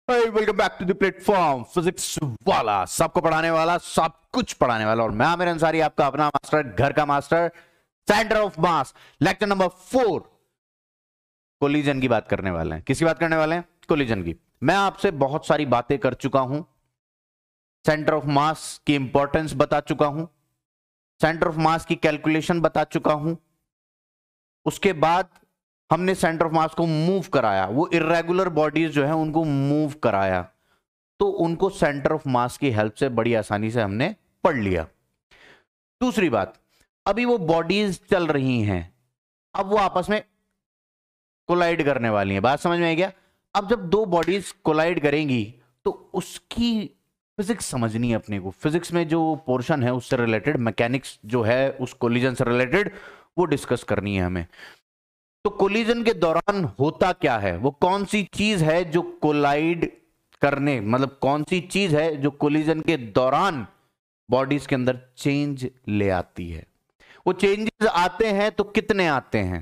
Welcome back to the platform Physics Wallah, सबको पढ़ाने वाला, सब कुछ पढ़ाने वाला। और मैं आमिर अंसारी, आपका अपना मास्टर, घर का master, centre of mass. Lecture number 4, collision की बात करने वाले हैं। किसकी बात करने वाले हैं? कोलिजन की। मैं आपसे बहुत सारी बातें कर चुका हूं, सेंटर ऑफ मास की इंपॉर्टेंस बता चुका हूं, सेंटर ऑफ मास की कैलकुलेशन बता चुका हूं। उसके बाद हमने सेंटर ऑफ मास को मूव कराया, वो इर्रेगुलर बॉडीज जो है उनको मूव कराया, तो उनको सेंटर ऑफ मास की हेल्प से बड़ी आसानी से हमने पढ़ लिया। दूसरी बात, अभी वो बॉडीज चल रही हैं, अब वो आपस में कोलाइड करने वाली हैं। बात समझ में आई क्या? अब जब दो बॉडीज कोलाइड करेंगी तो उसकी फिजिक्स समझनी है अपने को। फिजिक्स में जो पोर्शन है उससे रिलेटेड, मैकेनिक्स जो है उस कोलिजन से रिलेटेड, वो डिस्कस करनी है हमें। तो कोलिजन के दौरान होता क्या है, वो कौन सी चीज है जो कोलाइड करने, मतलब कौन सी चीज है जो कोलिजन के दौरान बॉडीज के अंदर चेंज ले आती है। वो चेंजेस आते हैं तो कितने आते हैं?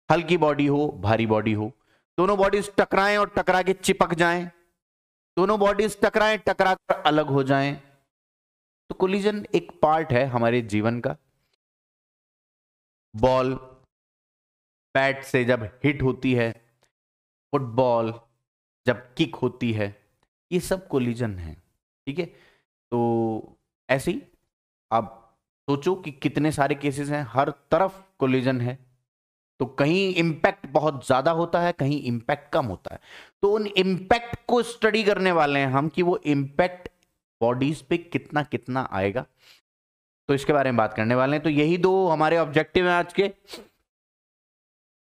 हल्की बॉडी हो, भारी बॉडी हो, दोनों बॉडीज टकराएं और टकरा के चिपक जाएं, दोनों बॉडीज टकराएं टकरा कर अलग हो जाएं। तो कोलिजन एक पार्ट है हमारे जीवन का। बॉल बैट से जब हिट होती है, फुटबॉल जब किक होती है, ये सब कोलिजन है। ठीक है, तो ऐसे ही आप सोचो कि कितने सारे केसेस हैं, हर तरफ कोलिजन है। तो कहीं इंपैक्ट बहुत ज्यादा होता है, कहीं इंपैक्ट कम होता है। तो उन इंपैक्ट को स्टडी करने वाले हैं हम कि वो इंपैक्ट बॉडीज पे कितना कितना आएगा। तो इसके बारे में बात करने वाले हैं। तो यही दो हमारे ऑब्जेक्टिव हैं आज के,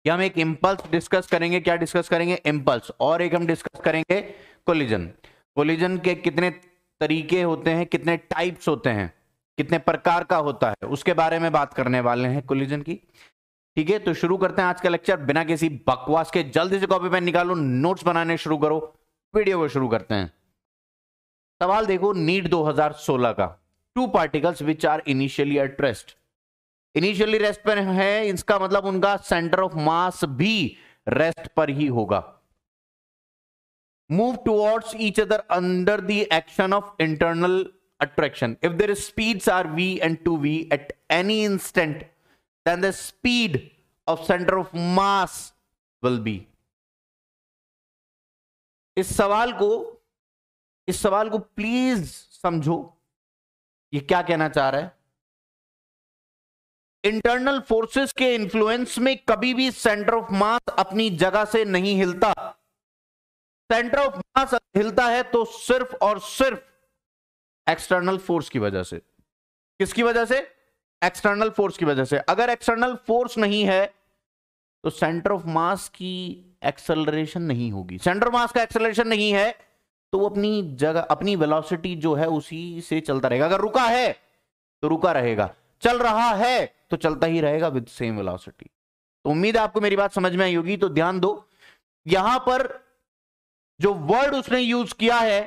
कि हम एक इंपल्स डिस्कस करेंगे। क्या डिस्कस करेंगे? इंपल्स। और एक हम डिस्कस करेंगे कोलिजन। कोलिजन के कितने तरीके होते हैं, कितने टाइप्स होते हैं, कितने प्रकार का होता है, उसके बारे में बात करने वाले हैं कोलिजन की। ठीक है, तो शुरू करते हैं आज का लेक्चर बिना किसी बकवास के। जल्दी से कॉपी पेन निकालो, नोट्स बनाने शुरू करो, वीडियो को शुरू करते हैं। सवाल देखो, नीट 2016 का। Two particles which are initially at rest. Initially rest पर है, इसका मतलब उनका सेंटर ऑफ मास भी रेस्ट पर ही होगा। Move towards each other under the action of internal attraction. If their speeds are v and 2v at any instant, then the speed of center of mass will be. इस सवाल को please समझो, ये क्या कहना चाह रहा है। इंटरनल फोर्सेस के इन्फ्लुएंस में कभी भी सेंटर ऑफ मास अपनी जगह से नहीं हिलता। सेंटर ऑफ मास हिलता है तो सिर्फ और सिर्फ एक्सटर्नल फोर्स की वजह से। किसकी वजह से? एक्सटर्नल फोर्स की वजह से। अगर एक्सटर्नल फोर्स नहीं है तो सेंटर ऑफ मास की एक्सेलरेशन नहीं होगी। सेंटर ऑफ मास का एक्सेलरेशन नहीं है तो वो अपनी जगह, अपनी वेलोसिटी जो है उसी से चलता रहेगा। अगर रुका है तो रुका रहेगा, चल रहा है तो चलता ही रहेगा विद सेम वेलोसिटी। तो उम्मीद है आपको मेरी बात समझ में आई होगी। तो ध्यान दो, यहां पर जो वर्ड उसने यूज किया है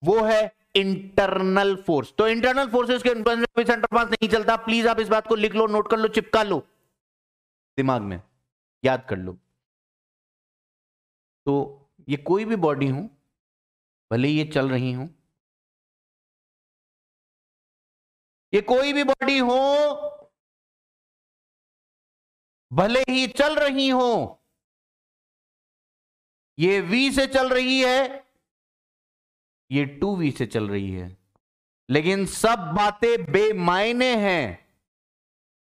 वो है इंटरनल फोर्स। तो इंटरनल फोर्सेस के इन्फ्लुएंस में सेंटर ऑफ मास नहीं चलता। प्लीज आप इस बात को लिख लो, नोट कर लो, चिपका लो, दिमाग में याद कर लो। तो ये कोई भी बॉडी हो, भले ही ये चल रही हो, ये कोई भी बॉडी हो भले ही चल रही हो, ये v से चल रही है, ये 2v से चल रही है, लेकिन सब बातें बेमायने हैं।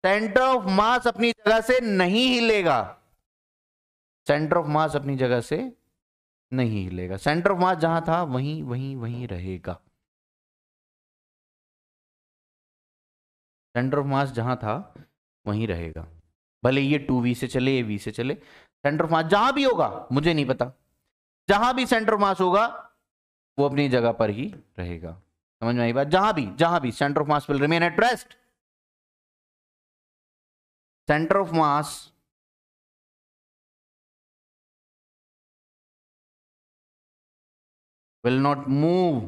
सेंटर ऑफ मास अपनी जगह से नहीं हिलेगा। सेंटर ऑफ मास अपनी जगह से नहीं हिलेगा। सेंटर ऑफ मास जहां था वहीं वहीं वहीं रहेगा। सेंटर ऑफ मास जहां था वहीं रहेगा, भले ये 2v से चले, ये v से चले। सेंटर ऑफ मास जहां भी होगा, मुझे नहीं पता, जहां भी सेंटर ऑफ मास होगा वो अपनी जगह पर ही रहेगा। समझ में आई बात? जहां भी centre of mass will remain at rest. Centre of mass will not move.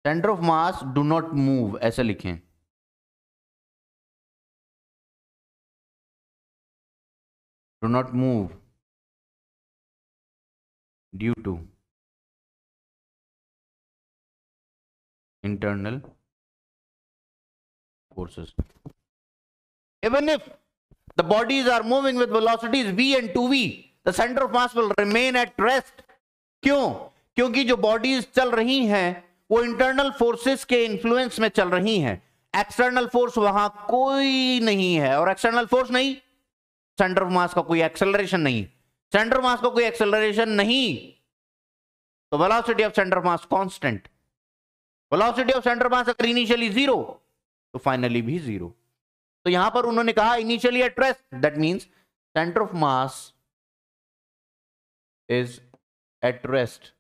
Centre of mass do not move, ऐसे लिखें। Do not move due to internal forces. Even if the bodies are moving with velocities v and 2v, the center of mass will remain at rest. क्यों? क्योंकि जो bodies चल रही हैं वो internal forces के इन्फ्लुएंस में चल रही हैं. एक्सटर्नल फोर्स वहां कोई नहीं है, और एक्सटर्नल फोर्स नहीं, सेंटर ऑफ मास का कोई एक्सेलरेशन नहीं. सेंटर ऑफ मास का कोई एक्सेलरेशन नहीं, तो velocity of centre of mass constant. Velocity of centre of मास अगर इनिशियली जीरो तो फाइनली भी जीरो. तो यहां पर उन्होंने कहा initially at rest, that means centre of mass is at rest.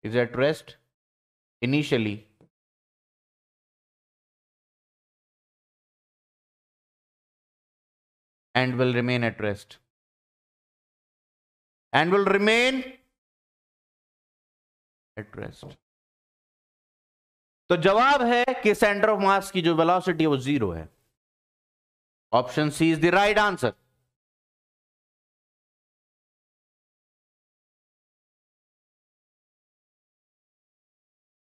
Is at rest initially and will remain at rest and will remain at rest. तो जवाब है कि सेंटर ऑफ मास की जो वेलोसिटी है वो जीरो है. Option C is the right answer.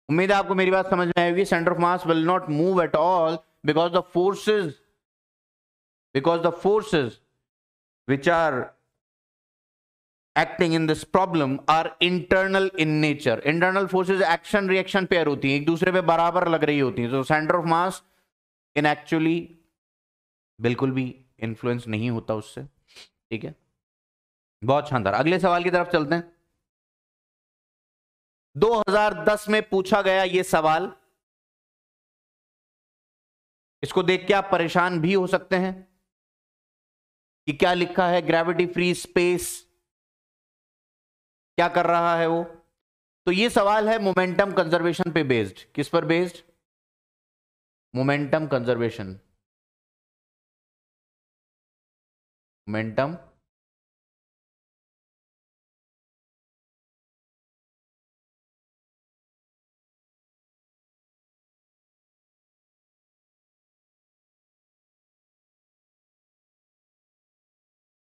उम्मीद है आपको मेरी बात समझ में आएगी. Centre of mass will not move at all because the forces which are acting in this problem are internal in nature. Internal forces action reaction pair होती हैं, एक दूसरे पे बराबर लग रही होती हैं. तो centre of mass in actually बिल्कुल भी इन्फ्लुएंस नहीं होता उससे. ठीक है, बहुत शानदार. अगले सवाल की तरफ चलते हैं. 2010 में पूछा गया ये सवाल. इसको देख के आप परेशान भी हो सकते हैं कि क्या लिखा है. ग्रेविटी फ्री स्पेस क्या कर रहा है वो. तो ये सवाल है मोमेंटम कंजर्वेशन पे बेस्ड. किस पर बेस्ड? Momentum conservation. मोमेंटम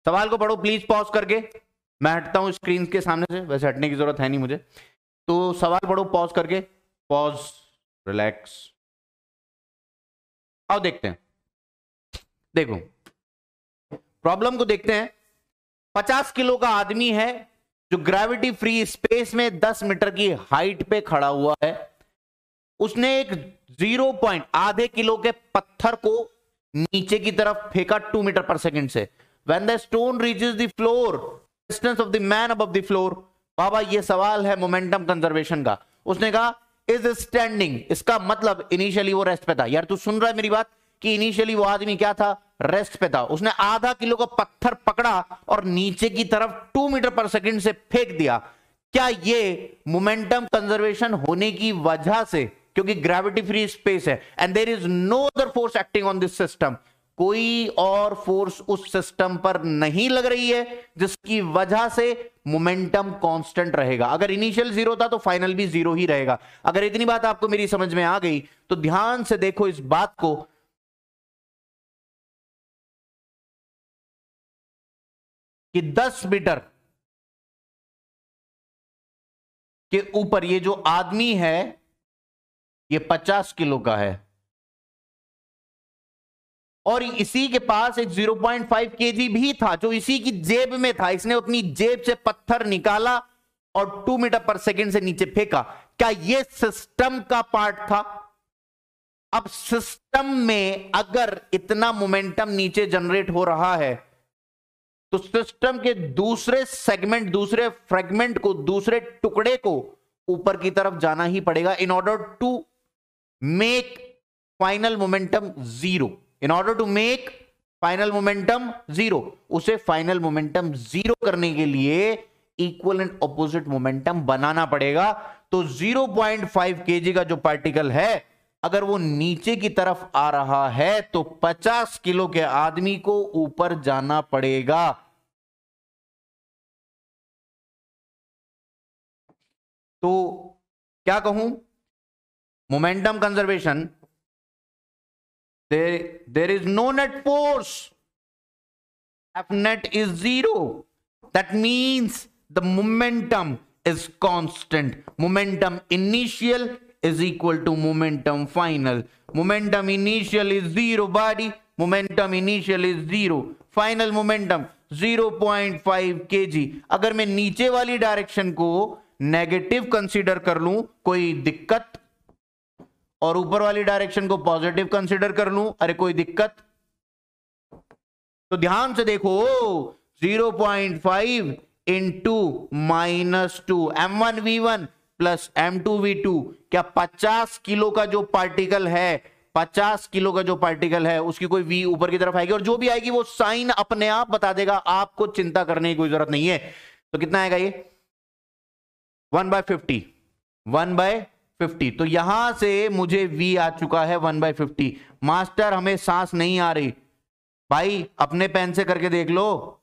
सवाल को पढ़ो प्लीज पॉज करके. मैं हटता हूं स्क्रीन के सामने से, वैसे हटने की जरूरत है नहीं मुझे. तो सवाल पढ़ो पॉज करके. Pause, relax. आओ देखते हैं. देखो प्रॉब्लम को देखते हैं. 50 किलो का आदमी है जो ग्रेविटी फ्री स्पेस में 10 मीटर की हाइट पे खड़ा हुआ है. उसने एक 0.5 किलो के पत्थर को नीचे की तरफ फेंका 2 मीटर पर सेकंड से. When the stone reaches the floor, distance of the man above the floor. बाबा ये सवाल है मोमेंटम कंजर्वेशन का. उसने कहा इज स्टैंडिंग. इसका मतलब इनिशियली वो रेस्ट पे था. यार तू सुन रहा है मेरी बात कि इनिशियली वो आदमी क्या था? रेस्ट पे था. उसने आधा किलो का पत्थर पकड़ा और नीचे की तरफ 2 मीटर पर सेकंड से फेंक दिया. क्या ये मोमेंटम कंजर्वेशन होने की वजह से, क्योंकि ग्रेविटी फ्री स्पेस है and there is no other force acting on this system, कोई और फोर्स उस सिस्टम पर नहीं लग रही है जिसकी वजह से मोमेंटम कांस्टेंट रहेगा. अगर इनिशियल जीरो था तो फाइनल भी जीरो ही रहेगा. अगर इतनी बात आपको मेरी समझ में आ गई तो ध्यान से देखो इस बात को कि 10 मीटर के ऊपर ये जो आदमी है ये 50 किलो का है और इसी के पास एक 0.5 केजी भी था जो इसी की जेब में था. इसने अपनी जेब से पत्थर निकाला और 2 मीटर पर सेकंड से नीचे फेंका. क्या यह सिस्टम का पार्ट था? अब सिस्टम में अगर इतना मोमेंटम नीचे जनरेट हो रहा है तो सिस्टम के दूसरे सेगमेंट, दूसरे फ्रेगमेंट को, दूसरे टुकड़े को ऊपर की तरफ जाना ही पड़ेगा in order to make final momentum zero. In order to make final momentum zero, उसे फाइनल मोमेंटम जीरो करने के लिए इक्वल एंड ऑपोजिट मोमेंटम बनाना पड़ेगा. तो 0.5 केजी का जो पार्टिकल है अगर वो नीचे की तरफ आ रहा है तो 50 किलो के आदमी को ऊपर जाना पड़ेगा. तो क्या कहूं? Momentum conservation, there is no net force. F net is zero. That means the momentum is constant. Momentum initial is equal to momentum final. Momentum initial is 0 buddy. Momentum initial is 0. Final momentum 0.5 kg. अगर मैं नीचे वाली direction को negative consider कर लूं कोई दिक्कत, और ऊपर वाली डायरेक्शन को पॉजिटिव कंसीडर कर लूं, अरे कोई दिक्कत? तो ध्यान से देखो, 0.5 इंटू -2 m1v1 प्लस m2v2, क्या 50 किलो का जो पार्टिकल है, 50 किलो का जो पार्टिकल है उसकी कोई v ऊपर की तरफ आएगी, और जो भी आएगी वो साइन अपने आप बता देगा, आपको चिंता करने की कोई जरूरत नहीं है। तो कितना आएगा ये 1/50, 1/50। तो यहां से मुझे v आ चुका है 1/50। मास्टर हमें सांस नहीं आ रही भाई, अपने पेन से करके देख लो,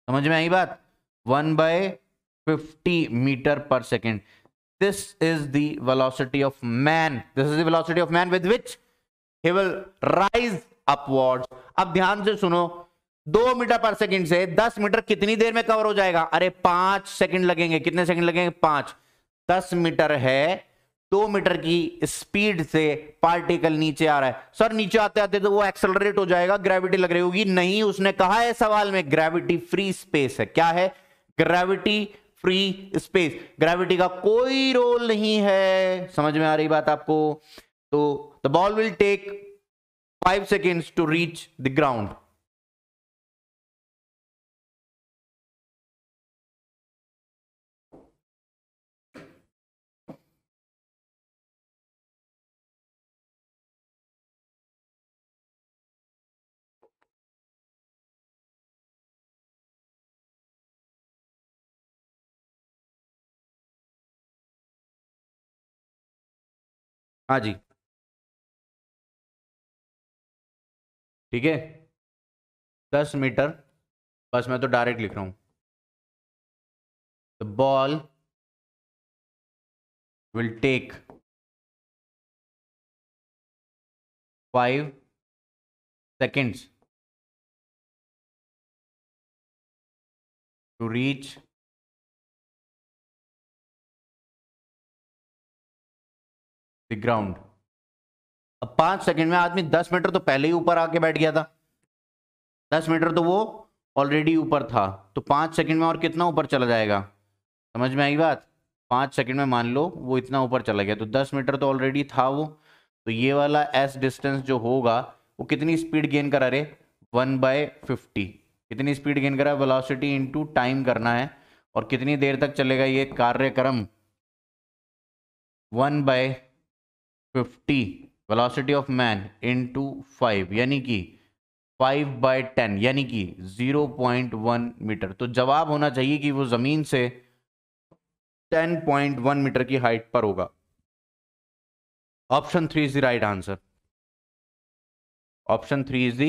समझ में आई बात? 1/50 मीटर पर second. This is the velocity of man. This is the velocity of man with which he will rise upwards. अब ध्यान से सुनो, 2 मीटर पर सेकंड से 10 मीटर कितनी देर में कवर हो जाएगा? अरे 5 सेकंड लगेंगे। कितने सेकंड लगेंगे? 5। 10 मीटर है, 2 मीटर की स्पीड से पार्टिकल नीचे आ रहा है। सर नीचे आते आते तो वो एक्सेलरेट हो जाएगा, ग्रेविटी लग रही होगी। नहीं, उसने कहा है सवाल में ग्रेविटी फ्री स्पेस है। क्या है? Gravity free space. ग्रेविटी का कोई रोल नहीं है। समझ में आ रही बात आपको? तो the ball will take 5 seconds to reach the ground. हाँ जी, ठीक है, 10 मीटर। बस मैं तो डायरेक्ट लिख रहा हूं, the ball will take 5 seconds to reach the ground. अब 5 सेकंड में आदमी 10 मीटर तो पहले ही ऊपर आके बैठ गया था, 10 मीटर तो वो ऑलरेडी ऊपर था, तो 5 सेकंड में और कितना ऊपर चला जाएगा? समझ में आई बात? 5 सेकंड में मान लो वो इतना ऊपर चला गया, तो 10 मीटर तो ऑलरेडी था वो, तो ये वाला एस डिस्टेंस जो होगा वो कितनी स्पीड गेन करा रे? 1/50। कितनी स्पीड गेन करा? वेलोसिटी इंटू टाइम करना है, और कितनी देर तक चलेगा ये कार्यक्रम? 1/50 वेलोसिटी ऑफ मैन इंटू 5, यानी कि 5/10, यानी कि 0.1 मीटर। तो जवाब होना चाहिए कि वो जमीन से 10.1 मीटर की हाइट पर होगा। Option 3 is the right answer. Option 3 is the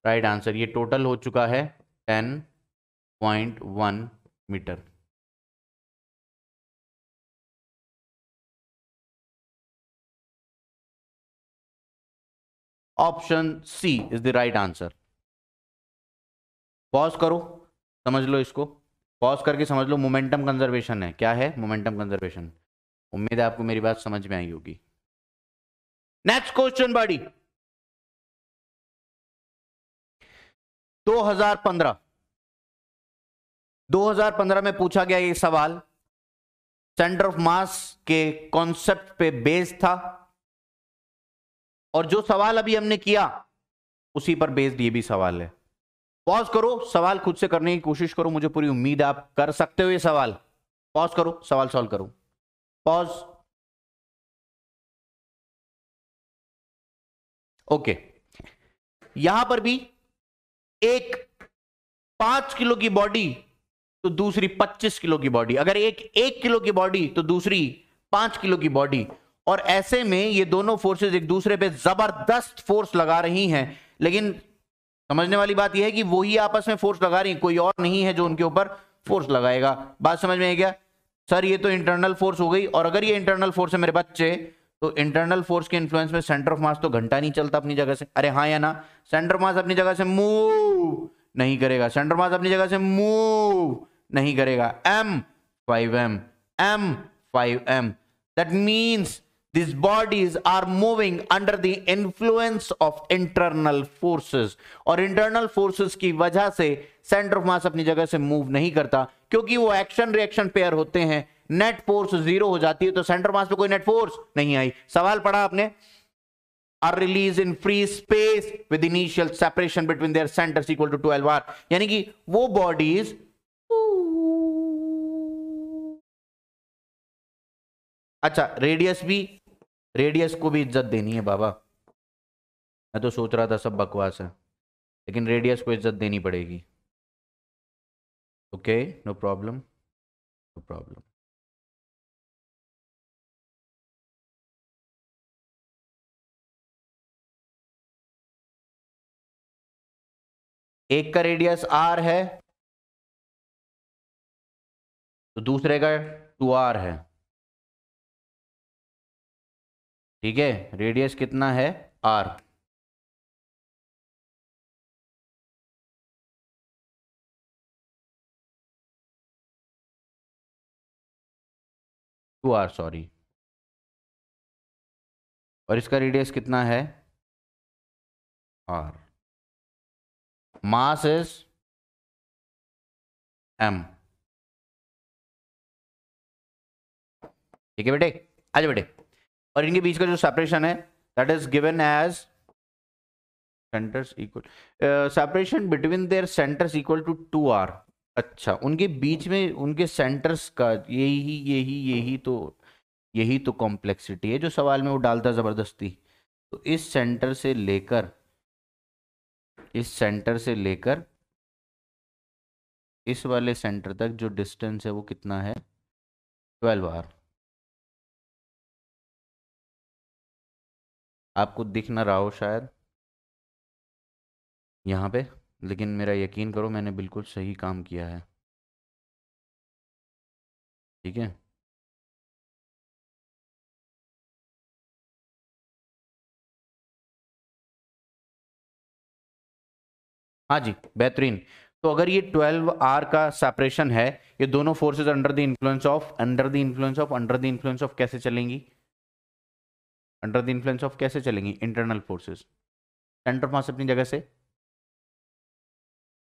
right answer. ये टोटल हो चुका है 10.1 metre. Option C is the right answer. Pause करो, समझ लो इसको, पॉज करके समझ लो। मोमेंटम कंजर्वेशन है। क्या है? Momentum conservation. उम्मीद है आपको मेरी बात समझ में आई होगी। Next question body. 2015 में पूछा गया ये सवाल, सेंटर ऑफ मास के कॉन्सेप्ट पे बेस्ड था, और जो सवाल अभी हमने किया उसी पर बेस्ड ये भी सवाल है। पॉज करो, सवाल खुद से करने की कोशिश करो, मुझे पूरी उम्मीद है आप कर सकते हो ये सवाल। पॉज करो, सवाल सॉल्व करो। पॉज। ओके, यहां पर भी एक 5 किलो की बॉडी तो दूसरी 25 किलो की बॉडी, अगर एक 1 किलो की बॉडी तो दूसरी 5 किलो की बॉडी, और ऐसे में ये दोनों फोर्सेस एक दूसरे पे जबरदस्त फोर्स लगा रही हैं। लेकिन समझने वाली बात यह है कि वो ही आपस में फोर्स लगा रही है, कोई और नहीं है जो उनके ऊपर फोर्स लगाएगा। बात समझ में आ गया? सर ये तो इंटरनल फोर्स हो गई, और अगर ये इंटरनल फोर्स है मेरे बच्चे, तो इंटरनल फोर्स के इन्फ्लुएंस में सेंटर ऑफ मास तो घंटा नहीं चलता अपनी जगह से। अरे हाँ या ना? सेंटर ऑफ मास अपनी जगह से मूव नहीं करेगा, सेंटर ऑफ मास अपनी जगह से मूव नहीं करेगा। M 5m, m 5m. That means these bodies are moving under the influence of internal forces, और internal forces की वजह से सेंटर ऑफ मास अपनी जगह से मूव नहीं करता, क्योंकि वो एक्शन रिएक्शन पेयर होते हैं, नेट फोर्स जीरो हो जाती है, तो सेंटर मास पे कोई नेट फोर्स नहीं आई। सवाल पढ़ा आपने, are released in free space with initial separation between their centers equal to 12r, यानी कि वो बॉडीज अच्छा रेडियस को भी इज्जत देनी है बाबा। मैं तो सोच रहा था सब बकवास है, लेकिन रेडियस को इज्जत देनी पड़ेगी। Okay, no problem, no problem. एक का रेडियस r है तो दूसरे का 2r है, ठीक है। रेडियस कितना है, r। टू आर सॉरी, और इसका रेडियस कितना है, r। मास इज m, ठीक है बेटे, आजा बेटे। और इनके बीच का जो सेपरेशन है that is given as centres equal, separation between their centres equal to 2r। अच्छा, उनके बीच में उनके सेंटर्स का यही तो कॉम्प्लेक्सिटी है जो सवाल में वो डालता जबरदस्ती। तो इस सेंटर से लेकर इस वाले सेंटर तक जो डिस्टेंस है वो कितना है, 12r। आपको दिख ना रहा हो शायद यहाँ पे, लेकिन मेरा यकीन करो मैंने बिल्कुल सही काम किया है, ठीक है। हाँ जी, बेहतरीन। तो अगर ये 12r का सेपरेशन है, ये दोनों forces under the influence of कैसे चलेंगी, अंडर द इन्फ्लुएंस ऑफ कैसे चलेंगी, इंटरनल फोर्सेस। सेंटर ऑफ मास अपनी जगह से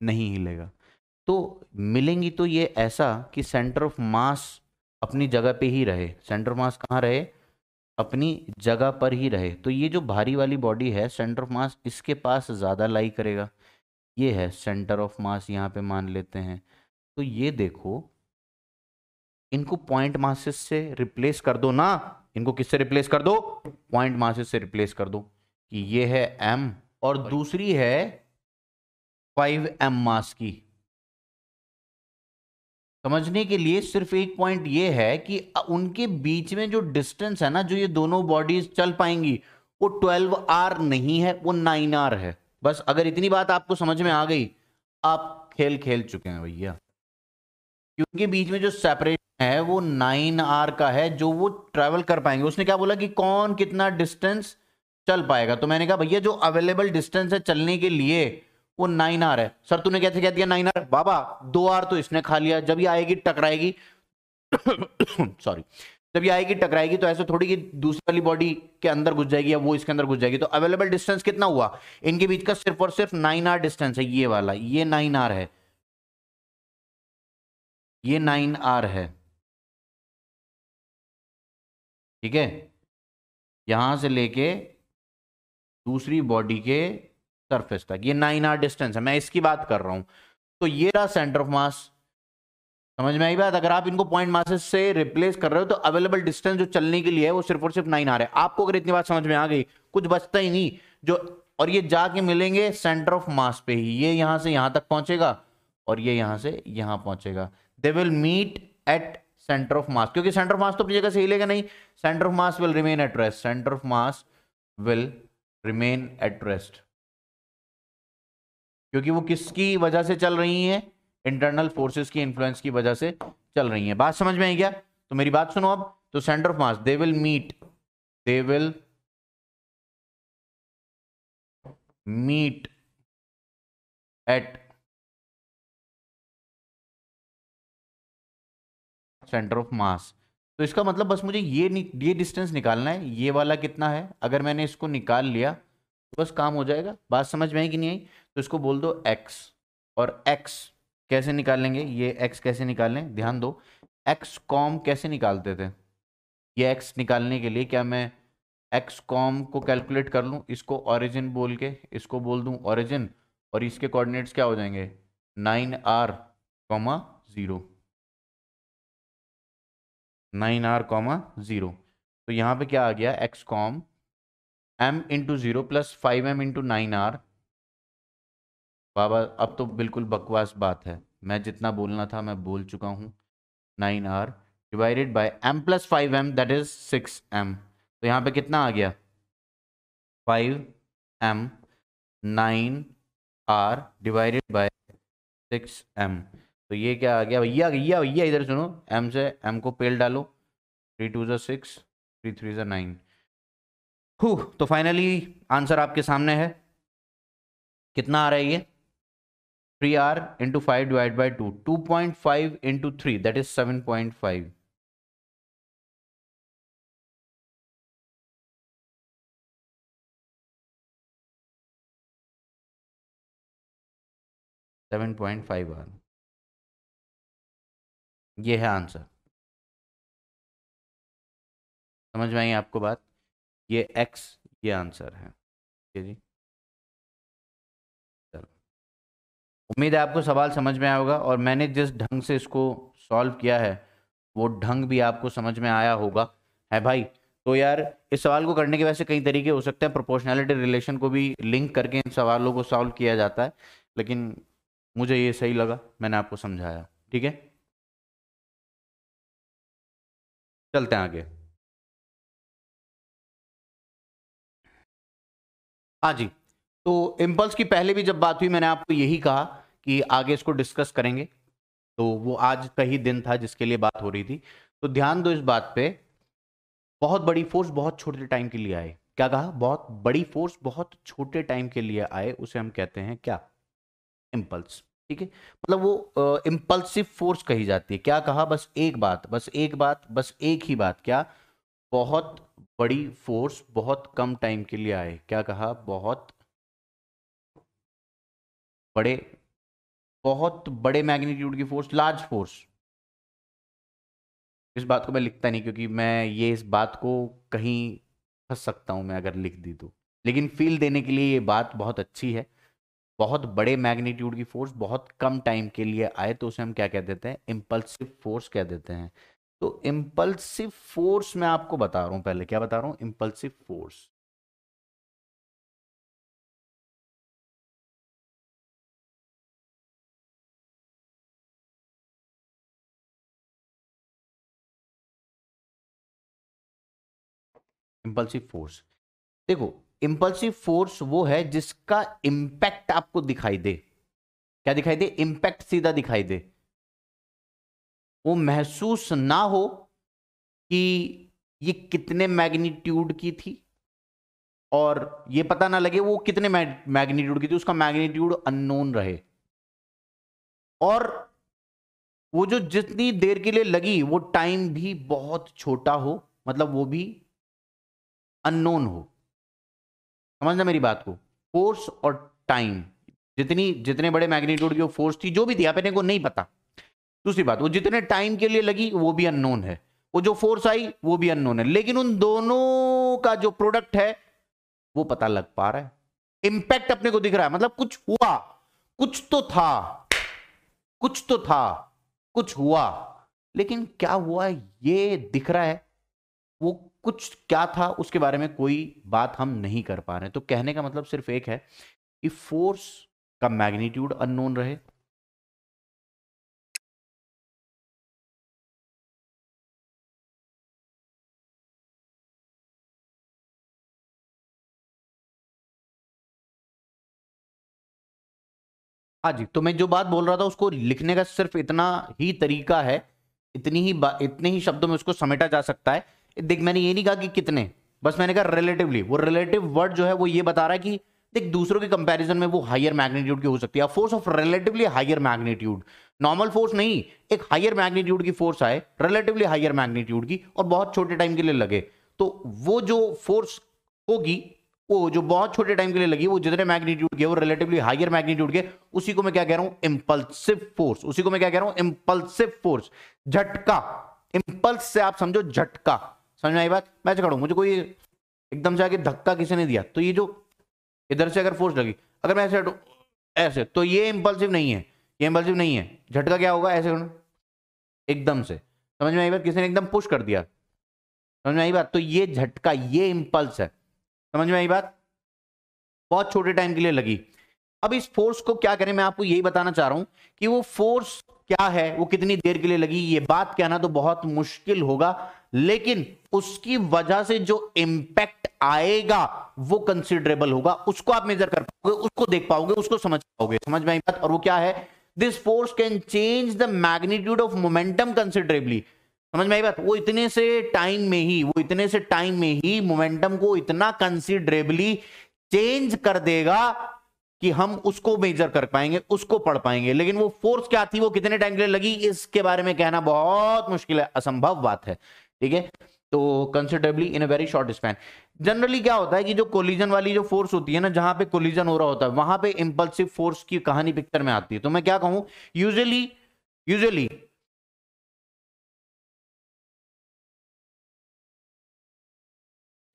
नहीं हिलेगा, तो मिलेंगी तो ये ऐसा कि सेंटर ऑफ मास अपनी जगह पे ही रहे, सेंटर ऑफ मास कहाँ रहे, अपनी जगह पर ही रहे। तो ये जो भारी वाली बॉडी है सेंटर ऑफ मास इसके पास ज्यादा लाई करेगा, ये है सेंटर ऑफ मास, यहाँ पे मान लेते हैं। तो ये देखो, इनको पॉइंट मासेस से रिप्लेस कर दो ना, इनको किससे रिप्लेस कर दो, पॉइंट मासेस से रिप्लेस कर दो, कि ये है m और दूसरी है 5m मास की। समझने के लिए सिर्फ एक पॉइंट ये है कि उनके बीच में जो डिस्टेंस है ना, जो ये दोनों बॉडीज चल पाएंगी, वो 12r नहीं है, वो 9r है। बस अगर इतनी बात आपको समझ में आ गई, आप खेल खेल चुके हैं भैया, क्योंकि बीच में जो सेपरेशन है वो 9r का है, जो वो ट्रेवल कर पाएंगे। उसने क्या बोला कि कौन कितना डिस्टेंस चल पाएगा, तो मैंने कहा भैया जो अवेलेबल डिस्टेंस है चलने के लिए वो 9r है। सर तूने कैसे कह दिया 9r, बाबा 2r तो इसने खा लिया, जब ये आएगी टकराएगी सॉरी, जब ये आएगी टकराएगी तो ऐसे थोड़ी कि दूसरी वाली बॉडी के अंदर घुस जाएगी या वो इसके अंदर घुस जाएगी। तो अवेलेबल डिस्टेंस कितना हुआ इनके बीच का, सिर्फ और सिर्फ 9r डिस्टेंस है, ये वाला, ये 9r है, ये 9r है, ठीक है। यहां से लेके दूसरी बॉडी के सरफेस तक ये 9r डिस्टेंस है, मैं इसकी बात कर रहा हूं। तो ये रहा सेंटर ऑफ मास। समझ में आई बात, अगर आप इनको पॉइंट मासेस से रिप्लेस कर रहे हो तो अवेलेबल डिस्टेंस जो चलने के लिए है वो सिर्फ और सिर्फ 9r है। आपको अगर इतनी बात समझ में आ गई, कुछ बचता ही नहीं जो, और ये जाके मिलेंगे सेंटर ऑफ मास पे ही, ये यहां से यहां तक पहुंचेगा और ये यहां से यहां पहुंचेगा। They will meet at centre of mass, क्योंकि सेंटर ऑफ मास तो अपनी जगह से हिलेगा नहीं, centre of mass will remain at rest, centre of mass will remain at rest, क्योंकि वो किसकी वजह से चल रही हैं, इंटरनल फोर्सेस की इन्फ्लुएंस की वजह से चल रही हैं। बात समझ में आई क्या, तो मेरी बात सुनो अब। तो centre of mass they will meet at centre of mass. तो इसका मतलब बस मुझे ये डिस्टेंस निकालना है, ये वाला कितना है, अगर मैंने इसको निकाल लिया तो बस काम हो जाएगा। बात समझ में आई कि नहीं आई? तो इसको बोल दो x, और x कैसे निकालेंगे, ये x कैसे निकालें, ध्यान दो। x कॉम कैसे निकालते थे, ये x निकालने के लिए क्या मैं x कॉम को कैलकुलेट कर लूँ, इसको ओरिजिन बोल के इसको बोल दूँ ओरिजिन, और इसके कोऑर्डिनेट्स क्या हो जाएंगे 9r, 0, 9r, 0। तो यहाँ पे क्या आ गया x com m into 0 plus 5m into 9r। बाबा अब तो बिल्कुल बकवास बात है, मैं जितना बोलना था मैं बोल चुका हूँ। 9r divided by m plus 5m that is 6m। तो यहाँ पे कितना आ गया 5m 9r divided by 6m। तो ये क्या आ गया भैया, भैया भैया इधर सुनो, m से m को पेल डालो, 3 2 6, 3 3 9। तो फाइनली आंसर आपके सामने है, कितना आ रहा है ये 3r into 5 divide by 2, 2.5 into 3 that is 7.5। R, ये है आंसर। समझ में आई आपको बात, ये x ये आंसर है। ठीक है जी, चलो उम्मीद है आपको सवाल समझ में आया होगा, और मैंने जिस ढंग से इसको सॉल्व किया है वो ढंग भी आपको समझ में आया होगा, है भाई। तो यार इस सवाल को करने के वैसे कई तरीके हो सकते हैं, प्रोपोर्शनैलिटी रिलेशन को भी लिंक करके इन सवालों को सॉल्व किया जाता है, लेकिन मुझे ये सही लगा, मैंने आपको समझाया। ठीक है, चलते हैं आगे। हाँ जी, तो इम्पल्स की पहले भी जब बात हुई मैंने आपको यही कहा कि आगे इसको डिस्कस करेंगे, तो वो आज का ही दिन था जिसके लिए बात हो रही थी। तो ध्यान दो इस बात पे, बहुत बड़ी फोर्स बहुत छोटे टाइम के लिए आए, क्या कहा, बहुत बड़ी फोर्स बहुत छोटे टाइम के लिए आए, उसे हम कहते हैं क्या, इम्पल्स। ठीक है, मतलब वो इम्पल्सिव फोर्स कही जाती है। क्या कहा, बस एक बात, बस एक बात, बस एक ही बात, क्या, बहुत बड़ी फोर्स बहुत कम टाइम के लिए आए। क्या कहा, बड़े बहुत बड़े मैग्नीट्यूड की फोर्स, लार्ज फोर्स। इस बात को मैं लिखता नहीं क्योंकि मैं ये इस बात को कहीं फंस सकता हूं मैं अगर लिख दी तो, लेकिन फील देने के लिए ये बात बहुत अच्छी है। बहुत बड़े मैग्नीट्यूड की फोर्स बहुत कम टाइम के लिए आए तो उसे हम क्या कह देते हैं, इम्पल्सिव फोर्स कह देते हैं। तो इम्पल्सिव फोर्स मैं आपको बता रहा हूं, पहले क्या बता रहा हूं, इम्पल्सिव फोर्स। इम्पल्सिव फोर्स, देखो इम्पल्सिव फोर्स वो है जिसका इंपैक्ट आपको दिखाई दे। क्या दिखाई दे, इंपैक्ट सीधा दिखाई दे, वो महसूस ना हो कि ये कितने मैग्नीट्यूड की थी, और ये पता ना लगे वो कितने मैग्नीट्यूड की थी, उसका मैग्नीट्यूड अननोन रहे, और वो जो जितनी देर के लिए लगी वो टाइम भी बहुत छोटा हो, मतलब वो भी अननोन हो। समझना मेरी बात को, फोर्स और टाइम, जितने बड़े मैग्नीट्यूड की वो फोर्स थी, जो भी थी अपने को नहीं पता। दूसरी बात, वो जितने टाइम के लिए लगी वो भी अननोन है, वो जो फोर्स आई वो भी अननोन है, लेकिन उन दोनों का जो प्रोडक्ट है वो पता लग पा रहा है। इंपैक्ट अपने को दिख रहा है, मतलब कुछ हुआ, कुछ तो था, कुछ तो था, कुछ हुआ, लेकिन क्या हुआ ये दिख रहा है, वो कुछ क्या था उसके बारे में कोई बात हम नहीं कर पा रहे। तो कहने का मतलब सिर्फ एक है कि फोर्स का मैग्नीट्यूड अननोन रहे, हाँ जी। तो मैं जो बात बोल रहा था उसको लिखने का सिर्फ इतना ही तरीका है, इतने ही शब्दों में उसको समेटा जा सकता है। देख मैंने ये नहीं कहा कि कितने, बस मैंने कहा रिलेटिवली, वो रिलेटिव वर्ड जो है वो ये बता रहा है कि देख दूसरों के कंपैरिजन में वो हायर मैग्नीट्यूड की हो सकती है, force of relatively higher magnitude, normal force नहीं, एक हायर मैग्नीट्यूड की फोर्स आए, रिलेटिवली हायर मैग्नीट्यूड की, और बहुत छोटे टाइम के लिए लगे, तो वो जो फोर्स होगी, वो जो बहुत छोटे टाइम के लिए लगी, वो जितने मैग्नीट्यूड के, वो रिलेटिवली हायर मैग्नीट्यूड के, उसी को मैं क्या कह रहा हूं, इंपल्सिव फोर्स। उसी को मैं क्या कह रहा हूं, इंपल्सिव फोर्स, झटका। इंपल्स से आप समझो झटका, समझ में आई बात? मैं ऐसे खड़ा हूं, मुझे कोई एकदम से आके धक्का किसी ने दिया, तो ये जो इधर से अगर फोर्स लगी, अगर मैं ऐसे हटूं ऐसे, तो ये इंपल्सिव नहीं है, ये इंपल्सिव नहीं है। झटका क्या होगा, ऐसे एकदम से, समझ में आई बात? किसी ने एकदम पुश कर दिया, समझ में आई बात? तो ये झटका, ये इंपल्स है, समझ में आई बात? बहुत छोटे टाइम के लिए लगी। अब इस फोर्स को क्या करें, मैं आपको यही बताना चाह रहा हूं कि वो फोर्स क्या है, वो कितनी देर के लिए लगी, ये बात कहना तो बहुत मुश्किल होगा, लेकिन उसकी वजह से जो इंपैक्ट आएगा वो कंसिडरेबल होगा, उसको आप मेजर कर पाओगे, उसको देख पाओगे, उसको समझ पाओगे, समझ में आई बात? और वो क्या है, this force can change the magnitude of momentum considerably. समझ में आई बात? वो इतने से टाइम में ही, वो इतने से टाइम में ही मोमेंटम को इतना कंसिडरेबली चेंज कर देगा कि हम उसको मेजर कर पाएंगे, उसको पढ़ पाएंगे। लेकिन वो फोर्स क्या थी, वो कितने टाइम के लिए लगी, इसके बारे में कहना बहुत मुश्किल है, असंभव बात है, ठीक है? तो considerably in a very short span. Generally क्या होता है कि जो कोलिजन वाली जो फोर्स होती है ना, जहां पे कोलिजन हो रहा होता है, वहां पे इंपल्सिव फोर्स की कहानी पिक्चर में आती है। तो मैं क्या कहूं, यूजुअली यूजुअली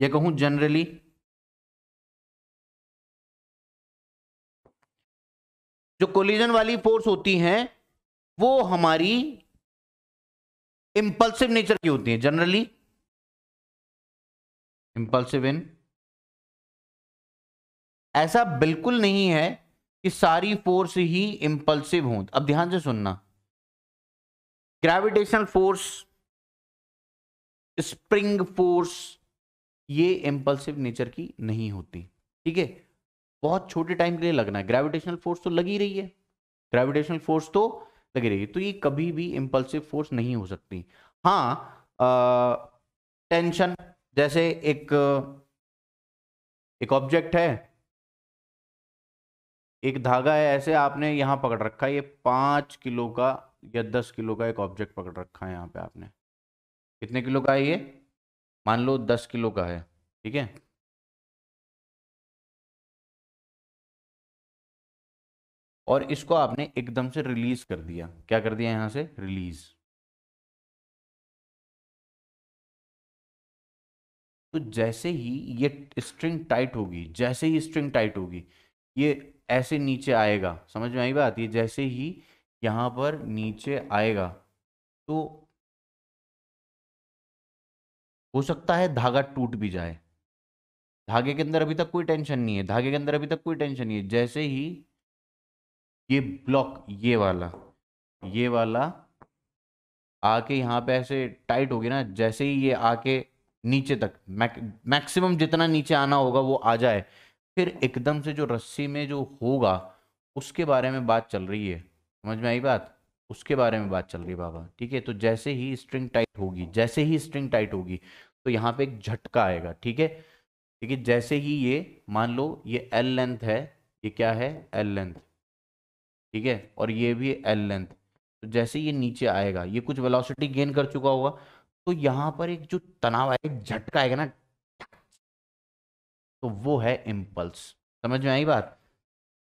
ये कहूं जनरली, जो कोलिजन वाली फोर्स होती हैं वो हमारी इंपल्सिव नेचर की होती है, जनरली इंपल्सिव इन, ऐसा बिल्कुल नहीं है कि सारी फोर्स ही इंपल्सिव हों। अब ध्यान से सुनना, ग्रेविटेशनल फोर्स, स्प्रिंग फोर्स, ये इंपल्सिव नेचर की नहीं होती, ठीक है? बहुत छोटे टाइम के लिए लगना है, ग्रेविटेशनल फोर्स तो लगी रही है, ग्रेविटेशनल फोर्स तो लगी रही है, तो ये कभी भी इंपल्सिव फोर्स नहीं हो सकती। हाँ, टेंशन, जैसे एक एक ऑब्जेक्ट है, एक धागा है, ऐसे आपने यहां पकड़ रखा है, ये 5 किलो का या 10 किलो का एक ऑब्जेक्ट पकड़ रखा है यहाँ पे आपने, कितने किलो का है ये, मान लो 10 किलो का है, ठीक है? और इसको आपने एकदम से रिलीज कर दिया, क्या कर दिया, यहां से रिलीज। तो जैसे ही ये स्ट्रिंग टाइट होगी, जैसे ही स्ट्रिंग टाइट होगी, ये ऐसे नीचे आएगा, समझ में आई बात? ये जैसे ही यहां पर नीचे आएगा, तो हो सकता है धागा टूट भी जाए। धागे के अंदर अभी तक कोई टेंशन नहीं है, धागे के अंदर अभी तक कोई टेंशन नहीं है, जैसे ही ये ब्लॉक, ये वाला आके यहाँ पे ऐसे टाइट होगी ना, जैसे ही ये आके नीचे तक मैक्सिमम जितना नीचे आना होगा वो आ जाए, फिर एकदम से जो रस्सी में जो होगा उसके बारे में बात चल रही है, समझ में आई बात? उसके बारे में बात चल रही है बाबा, ठीक है? तो जैसे ही स्ट्रिंग टाइट होगी, जैसे ही स्ट्रिंग टाइट होगी, तो यहाँ पे एक झटका आएगा, ठीक है? ठीक है, जैसे ही ये, मान लो ये एल लेंथ है, ये क्या है, एल लेंथ, ठीक है? और ये भी एल लेंथ, तो जैसे ये नीचे आएगा, ये कुछ वेलोसिटी गेन कर चुका होगा, तो यहां पर एक जो तनाव आएगा, झटका आएगा ना, तो वो है इम्पल्स। समझ में आई बात?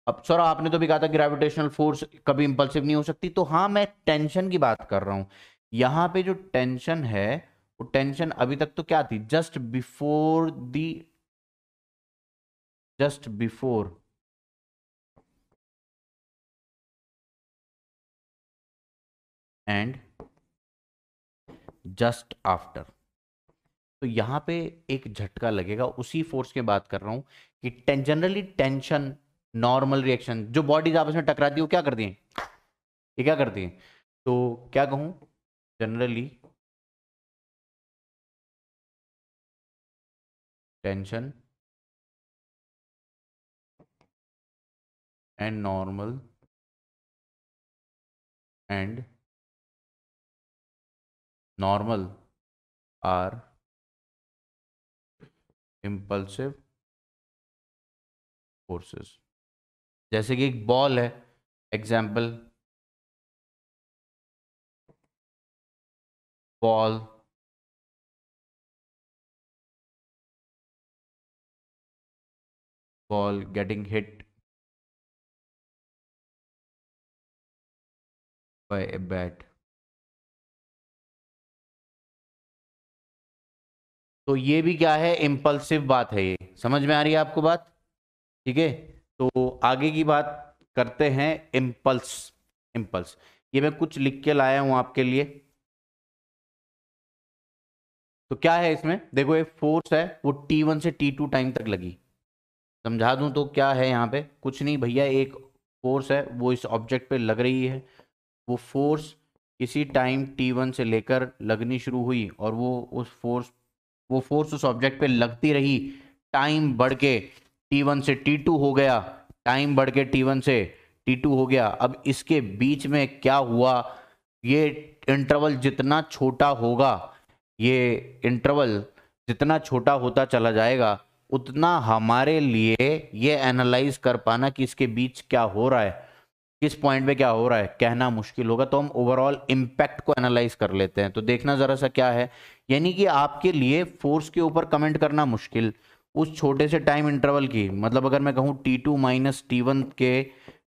अब सर आपने तो भी कहा था ग्रेविटेशनल फोर्स कभी इंपल्सिव नहीं हो सकती, तो हाँ मैं टेंशन की बात कर रहा हूं। यहां पे जो टेंशन है, वो टेंशन अभी तक तो क्या थी, just before and just after. तो यहां पे एक झटका लगेगा, उसी फोर्स की बात कर रहा हूं कि जनरली टेंशन, नॉर्मल रिएक्शन, जो बॉडीज आपस में टकराती है वो क्या करती है, ये क्या करती है? तो क्या कहूं, generally tension and normal are impulsive forces. जैसे कि एक बॉल है, example ball, ball getting hit by a bat. तो ये भी क्या है, इम्पल्सिव बात है, ये समझ में आ रही है आपको बात? ठीक है, तो आगे की बात करते हैं, इम्पल्स। इम्पल्स, ये मैं कुछ लिख के लाया हूं आपके लिए। तो क्या है इसमें, देखो एक फोर्स है, वो T1 से T2 टाइम तक लगी। समझा दूं तो क्या है यहाँ पे, कुछ नहीं भैया, एक फोर्स है वो इस ऑब्जेक्ट पे लग रही है। वो फोर्स किसी टाइम T1 से लेकर लगनी शुरू हुई, और वो फोर्स उस ऑब्जेक्ट पे लगती रही। टाइम बढ़ के T1 से T2 हो गया, टाइम बढ़ के T1 से T2 हो गया। अब इसके बीच में क्या हुआ, ये इंटरवल जितना छोटा होगा, ये इंटरवल जितना छोटा होता चला जाएगा, उतना हमारे लिए ये एनालाइज कर पाना कि इसके बीच क्या हो रहा है, किस पॉइंट पे क्या हो रहा है, कहना मुश्किल होगा। तो हम ओवरऑल इंपैक्ट को एनालाइज कर लेते हैं। तो देखना जरा सा क्या है, यानी कि आपके लिए फोर्स के ऊपर कमेंट करना मुश्किल, उस छोटे से टाइम इंटरवल की, मतलब अगर मैं कहूँ T2 माइनस T1 के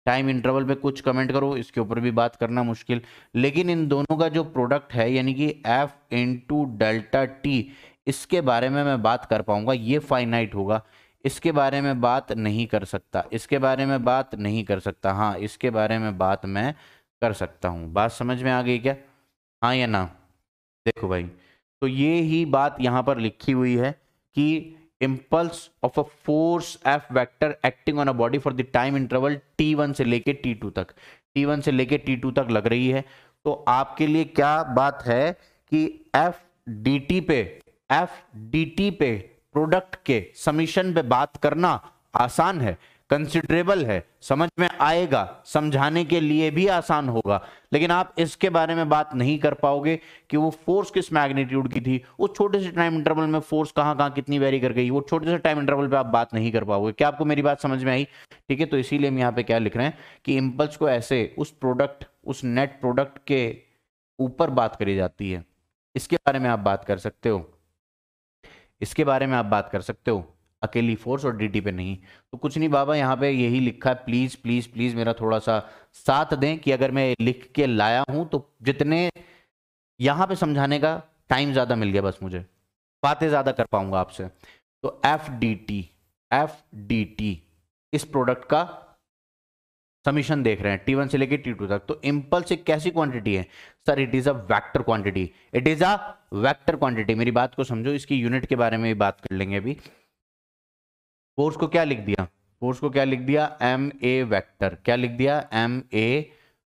टाइम इंटरवल पे कुछ कमेंट करो, इसके ऊपर भी बात करना मुश्किल। लेकिन इन दोनों का जो प्रोडक्ट है, यानी कि F इंटू डेल्टा टी, इसके बारे में मैं बात कर पाऊंगा, ये फाइनाइट होगा। इसके बारे में बात नहीं कर सकता, इसके बारे में बात नहीं कर सकता। हाँ, इसके बारे में बात मैं कर सकता हूँ। बात समझ में आ गई क्या, हाँ या ना? देखो भाई, तो ये ही बात यहाँ पर लिखी हुई है कि impulse of a force F vector acting on a body for the time interval T1 से लेके T2 तक, T1 से लेके T2 तक लग रही है। तो आपके लिए क्या बात है कि एफ डी टी पे प्रोडक्ट के समीशन पे बात करना आसान है, कंसिडरेबल है, समझ में आएगा, समझाने के लिए भी आसान होगा। लेकिन आप इसके बारे में बात नहीं कर पाओगे कि वो फोर्स किस मैग्नीट्यूड की थी, उस छोटे से टाइम इंटरवल में फोर्स कहां कहां कितनी वेरी कर गई, वो छोटे से टाइम इंटरवल पे आप बात नहीं कर पाओगे। क्या आपको मेरी बात समझ में आई? ठीक है, तो इसीलिए हम यहाँ पे क्या लिख रहे हैं कि इंपल्स को ऐसे उस प्रोडक्ट, उस नेट प्रोडक्ट के ऊपर बात करी जाती है। इसके बारे में आप बात कर सकते हो, इसके बारे में आप बात कर सकते हो, अकेली फोर्स और डीटी पे नहीं। तो कुछ नहीं बाबा, यहाँ पे यही लिखा है, प्लीज प्लीज प्लीज मेरा थोड़ा सा साथ दें कि अगर मैं लिख के लाया हूं तो जितने यहाँ पे समझाने का टाइम ज्यादा मिल गया, बस मुझे बातें ज्यादा कर पाऊंगा आपसे। तो एफ डी टी इस प्रोडक्ट का समीशन देख रहे हैं T1 से लेके T2 तक। तो इंपल्स एक कैसी क्वांटिटी है sir? It is a vector quantity, it is a vector quantity. मेरी बात को समझो, इसकी यूनिट के बारे में भी बात कर लेंगे अभी। फोर्स को क्या लिख दिया, फोर्स को क्या लिख दिया, एम ए वेक्टर। क्या लिख दिया, एम ए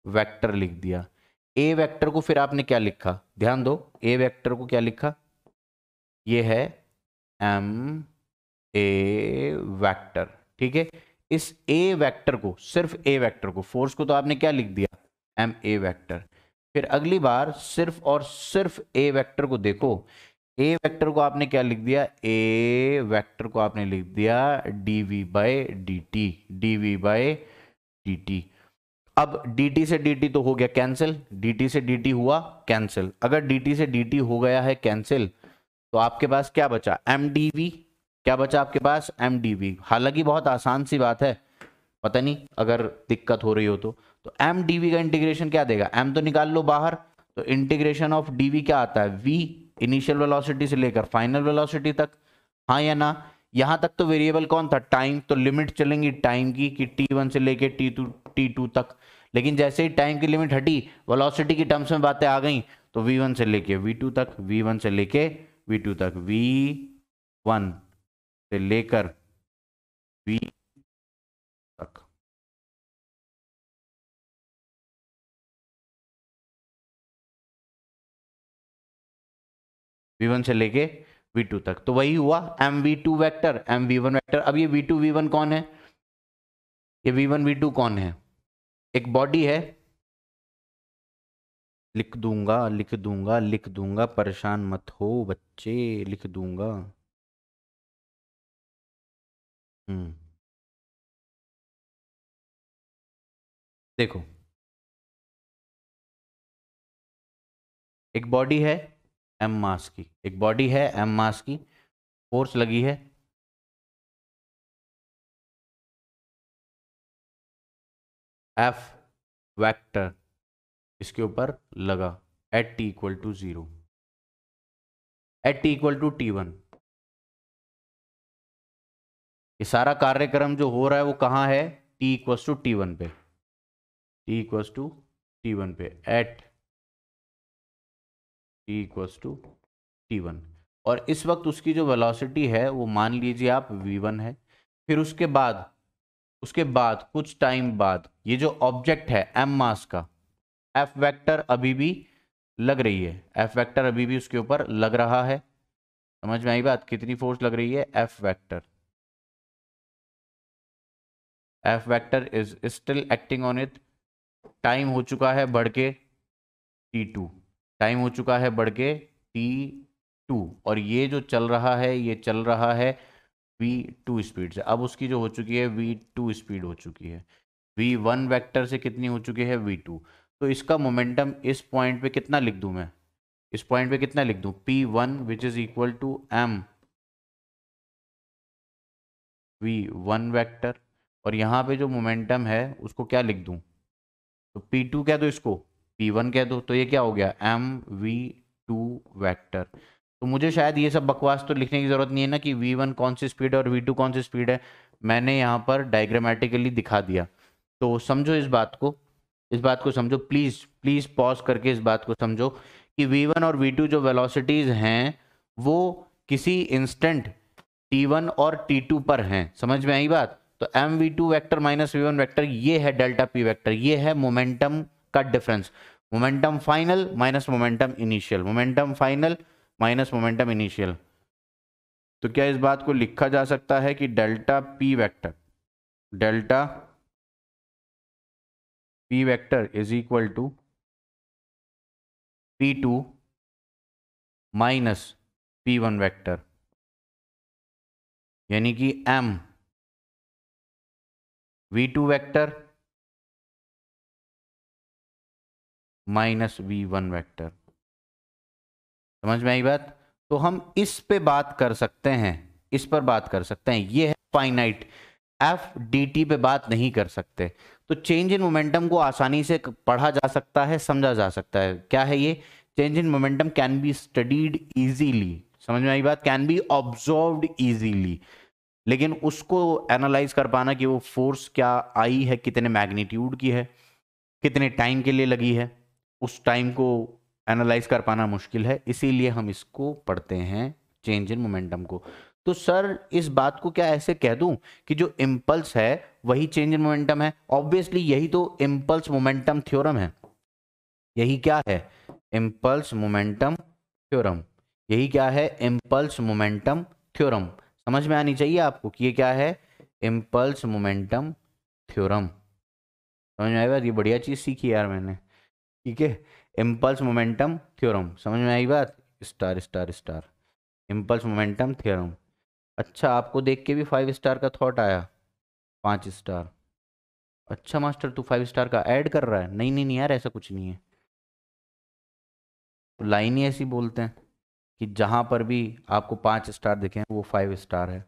वेक्टर लिख दिया। ए वेक्टर को फिर आपने क्या लिखा, ध्यान दो, ए वेक्टर को क्या लिखा, ये है एम ए वेक्टर। ठीक है, इस ए वेक्टर को, सिर्फ ए वेक्टर को, फोर्स को तो आपने क्या लिख दिया, एम ए वेक्टर। फिर अगली बार सिर्फ और सिर्फ ए वेक्टर को देखो, ए वेक्टर को आपने क्या लिख दिया, ए वेक्टर को आपने लिख दिया DV by D T, DV by D T. अब dt से dt तो हो गया कैंसिल, dt से dt हुआ कैंसिल। अगर dt से dt हो गया है कैंसिल, तो आपके पास क्या बचा, mdv। क्या बचा आपके पास, mdv। हालांकि बहुत आसान सी बात है, पता नहीं अगर दिक्कत हो रही हो तो mdv का इंटीग्रेशन क्या देगा, m तो निकाल लो बाहर, तो इंटीग्रेशन ऑफ dv क्या आता है, v, इनिशियल वेलोसिटी से लेकर फाइनल वेलोसिटी तक। हाँ या ना? यहां तक तो वेरिएबल कौन था, टाइम, तो लिमिट चलेंगी टाइम की कि T1 से लेके T2 तक। लेकिन जैसे ही टाइम की लिमिट हटी, वेलोसिटी की टर्म्स में बातें आ गई, तो V1 से लेके V2 तक, V1 से लेके V2 तक, V1 से लेकर V तक। V1 से लेके V2 तक, तो वही हुआ MV2 वेक्टर, MV1 वेक्टर। अब ये V2 V1 कौन है, ये V1 V2 कौन है, एक बॉडी है, लिख दूंगा लिख दूंगा लिख दूंगा, परेशान मत हो बच्चे, लिख दूंगा। हम्म देखो, एक बॉडी है एम मास की, एक बॉडी है एम मास की, फोर्स लगी है एफ वेक्टर इसके ऊपर लगा at T equal to 0, at T equal to T1। ये सारा कार्यक्रम जो हो रहा है वो कहाँ है? टी इक्वल टू T1 पे, टी इक्वल टू T1 पे eight T equal to T1। और इस वक्त उसकी जो वेलोसिटी है वो मान लीजिए आप v1 है। फिर उसके बाद कुछ टाइम बाद ये जो ऑब्जेक्ट है एम मास का, एफ वेक्टर अभी भी लग रही है, एफ वेक्टर अभी भी उसके ऊपर लग रहा है। समझ में आई बात? कितनी फोर्स लग रही है? F vector, F vector is still acting on it. Time हो चुका है बढ़ के T2, टाइम हो चुका है बढ़ के T2, और ये जो चल रहा है ये चल रहा है V2 स्पीड से। अब उसकी जो हो चुकी है V2 स्पीड हो चुकी है, V1 वेक्टर से कितनी हो चुकी है? V2। तो इसका मोमेंटम इस पॉइंट पे कितना लिख दूं मैं? इस पॉइंट पे कितना लिख दूं? P1 which is equal to M V1 vector, और यहाँ पे जो मोमेंटम है उसको क्या लिख दूं? तो P2 कह दो, इसको P1 कह दो, तो ये क्या हो गया? MV2 vector. तो मुझे शायद ये सब बकवास तो लिखने की जरूरत नहीं है ना कि V1 कौन सी स्पीड है और V2 कौन सी स्पीड है। मैंने यहाँ पर डायग्रामेटिकली दिखा दिया। तो समझो इस बात को, इस बात को समझो, प्लीज प्लीज पॉज करके इस बात को समझो कि V1 और V2 जो वेलोसिटीज हैं वो किसी इंस्टेंट T1 और T2 पर हैं। समझ में आई बात? तो MV2 vector minus V1 vector ये है डेल्टा P वेक्टर, ये है मोमेंटम का difference. Momentum final minus momentum initial, momentum final minus momentum initial. तो क्या इस बात को लिखा जा सकता है कि delta P vector, delta P vector is equal to P2 minus P1 vector, यानी कि M V2 vector minus V1 vector. समझ में आई बात? तो हम इस पे बात कर सकते हैं, इस पर बात कर सकते हैं। ये है फाइनाइट, एफ डी टी पे बात नहीं कर सकते। तो चेंज इन मोमेंटम को आसानी से पढ़ा जा सकता है, समझा जा सकता है। क्या है ये? Change in momentum can be studied easily. समझ में आई बात? Can be observed easily. लेकिन उसको एनालाइज कर पाना कि वो फोर्स क्या आई है, कितने मैग्नीट्यूड की है, कितने टाइम के लिए लगी है, उस टाइम को एनालाइज कर पाना मुश्किल है। इसीलिए हम इसको पढ़ते हैं, चेंज इन मोमेंटम को। तो सर इस बात को क्या ऐसे कह दूं कि जो इम्पल्स है वही चेंज इन मोमेंटम है? ऑब्वियसली यही तो इम्पल्स मोमेंटम थ्योरम है। यही क्या है? Impulse momentum theorem. यही क्या है? Impulse momentum theorem. समझ में आनी चाहिए आपको कि ये क्या है? Impulse momentum theorem. समझ में आएगा? ये बढ़िया चीज सीखी यार मैंने। ठीक है, इम्पल्स मोमेंटम थ्योरम। समझ में आई बात? Star star star, impulse momentum theorem. अच्छा, आपको देख के भी 5 स्टार का थॉट आया? 5 स्टार? अच्छा मास्टर, तू 5 स्टार का ऐड कर रहा है? नहीं नहीं नहीं यार, ऐसा कुछ नहीं है। तो लाइन ही ऐसी बोलते हैं कि जहां पर भी आपको 5 स्टार दिखे वो 5 स्टार है।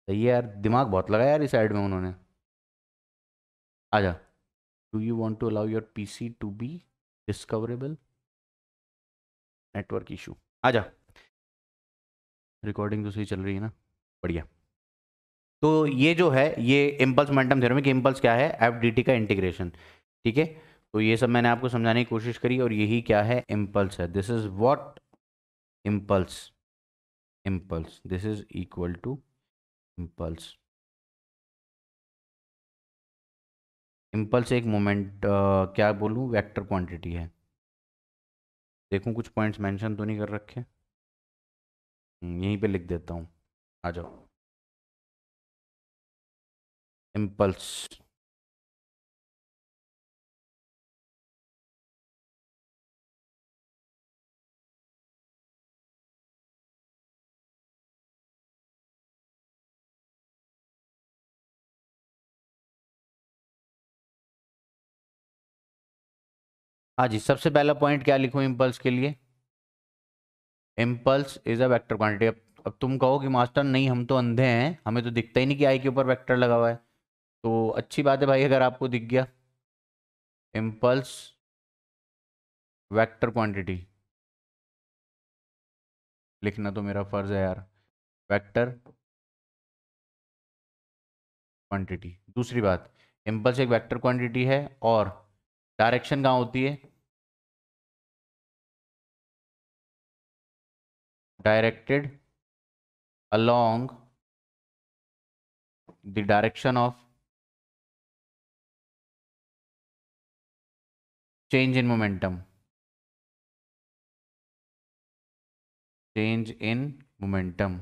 सही है यार, दिमाग बहुत लगा यार इस ऐड में उन्होंने। आजा। Do you want to allow your PC to be discoverable? Network issue. आजा। रिकॉर्डिंग तो सही चल रही है ना? बढ़िया। तो ये जो है ये इम्पल्स मोमेंटम थ्योरम की इम्पल्स क्या है? एफ डी टी का इंटीग्रेशन। ठीक है, तो ये सब मैंने आपको समझाने की कोशिश करी, और यही क्या है? इम्पल्स है। This is what impulse, impulse this is equal to impulse. Impulse एक मोमेंट क्या बोलूँ, वेक्टर क्वांटिटी है। देखूं कुछ पॉइंट्स मेंशन तो नहीं कर रखे? यहीं पे लिख देता हूँ, आ जाओ। इम्पल्स हाँ जी, सबसे पहला पॉइंट क्या लिखूं इम्पल्स के लिए? Impulse is a vector quantity. अब तुम कहो कि मास्टर नहीं हम तो अंधे हैं, हमें तो दिखता ही नहीं कि आई के ऊपर वेक्टर लगा हुआ है। तो अच्छी बात है भाई अगर आपको दिख गया। इम्पल्स वेक्टर क्वांटिटी लिखना तो मेरा फर्ज है यार। Vector quantity. दूसरी बात, इम्पल्स एक वेक्टर क्वांटिटी है और डायरेक्शन कहाँ होती है? Directed along the direction of change in momentum। Change in momentum,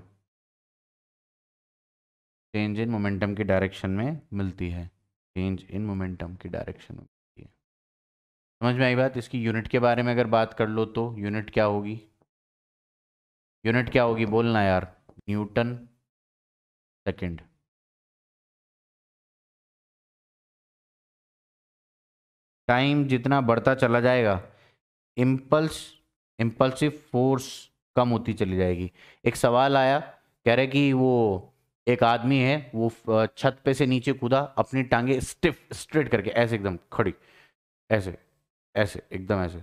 change in momentum की डायरेक्शन में मिलती है। चेंज इन मोमेंटम की डायरेक्शन में मिलती है। समझ में आई बात? इसकी यूनिट के बारे में अगर बात कर लो तो यूनिट क्या होगी? यूनिट क्या होगी बोलना यार। Newton second. टाइम जितना बढ़ता चला जाएगा, इम्पल्स इम्पल्सिव फोर्स कम होती चली जाएगी। एक सवाल आया, कह रहे कि वो एक आदमी है, वो छत पे से नीचे कूदा, अपनी टांगे स्टिफ स्ट्रेट करके ऐसे एकदम खड़ी, ऐसे ऐसे एकदम ऐसे।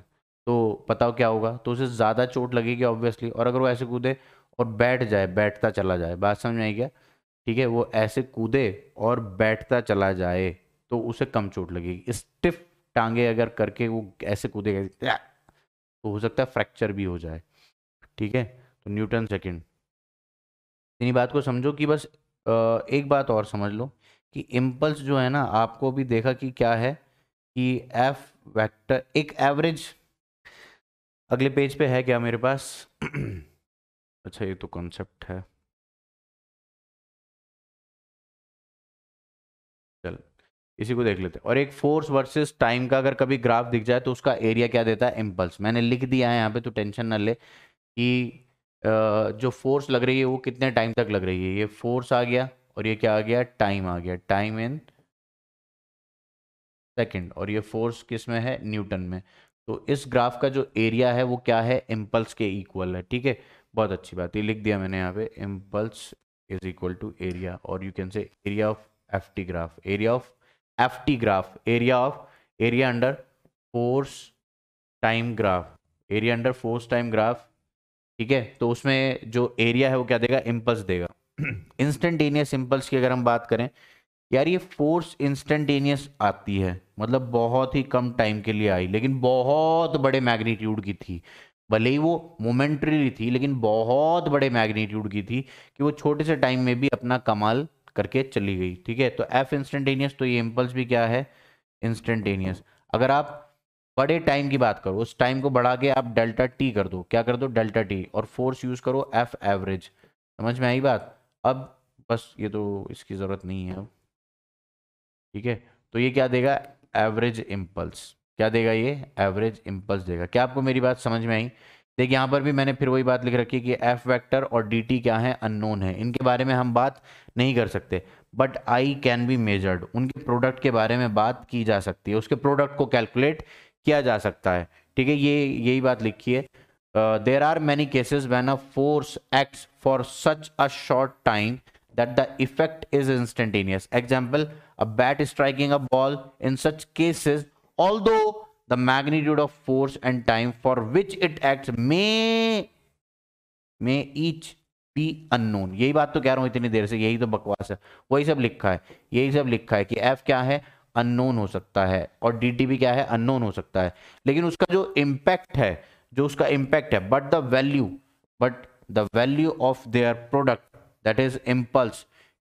तो बताओ क्या होगा? तो उसे ज़्यादा चोट लगेगी ऑब्वियसली। और अगर वो ऐसे कूदे और बैठ जाए, बैठता चला जाए, बात समझ में आई क्या? ठीक है, वो ऐसे कूदे और बैठता चला जाए तो उसे कम चोट लगेगी। स्टिफ टांगे अगर करके वो ऐसे कूदेगा तो हो सकता है फ्रैक्चर भी हो जाए। ठीक है, तो न्यूटन सेकंड। इन्हीं बात को समझो कि बस एक बात और समझ लो कि इम्पल्स जो है ना, आपको भी देखा कि क्या है कि एफ वेक्टर एक एवरेज। अगले पेज पे है क्या मेरे पास? अच्छा ये तो कॉन्सेप्ट है। चल इसी को देख लेते हैं। और एक फोर्स वर्सेस टाइम का अगर कभी ग्राफ दिख जाए तो उसका एरिया क्या देता है? इम्पल्स। मैंने लिख दिया है यहाँ पे, तो टेंशन ना ले कि जो फोर्स लग रही है वो कितने टाइम तक लग रही है। ये फोर्स आ गया और ये क्या आ गया? टाइम आ गया। Time in second. और ये फोर्स किस में है? न्यूटन में। तो इस ग्राफ का जो एरिया है वो क्या है? इम्पल्स के इक्वल है। ठीक है, बहुत अच्छी बात, ये लिख दिया मैंने यहाँ पे। Impulse is equal to area, और you can say area of F T graph. Area of F T graph, area of area under force time graph, area under force time graph. ठीक है, तो उसमें जो एरिया है वो क्या देगा? इम्पल्स देगा। इंस्टेंटेनियस इम्पल्स की अगर हम बात करें, यार ये फोर्स इंस्टेंटेनियस आती है, मतलब बहुत ही कम टाइम के लिए आई, लेकिन बहुत बड़े मैग्नीट्यूड की थी। भले ही वो मोमेंटरी थी लेकिन बहुत बड़े मैग्नीट्यूड की थी कि वो छोटे से टाइम में भी अपना कमाल करके चली गई। ठीक है, तो एफ इंस्टेंटेनियस, तो ये इम्पल्स भी क्या है? इंस्टेंटेनियस। अगर आप बड़े टाइम की बात करो, उस टाइम को बढ़ा के आप डेल्टा टी कर दो, क्या कर दो? डेल्टा टी, और फोर्स यूज करो एफ एवरेज। समझ में आई बात? अब बस ये तो इसकी जरूरत नहीं है अब। ठीक है, तो ये क्या देगा? Average impulse. क्या देगा ये? एवरेज इम्पल्स देगा। क्या आपको मेरी बात समझ में आई? देखिए यहाँ पर भी मैंने फिर वही बात लिख रखी है कि एफ वेक्टर और डी टी क्या है? अननोन है, इनके बारे में हम बात नहीं कर सकते। But I can be measured, उनके प्रोडक्ट के बारे में बात की जा सकती है, उसके प्रोडक्ट को कैलकुलेट किया जा सकता है। ठीक है, ये यही बात लिखी है। There are many cases when a force acts for such a short time that the effect is instantaneous. Example, a bat striking a ball. In such cases, although the magnitude of force and time for which it acts may each be unknown। यही बात तो कह रहा हूं इतनी देर से, यही तो बकवास है। वही सब लिखा है, यही सब लिखा है कि F क्या है? अननोन हो सकता है, और dt भी क्या है? अननोन हो सकता है। लेकिन उसका जो इम्पैक्ट है, जो उसका इम्पैक्ट है, but the value of their product, that is impulse,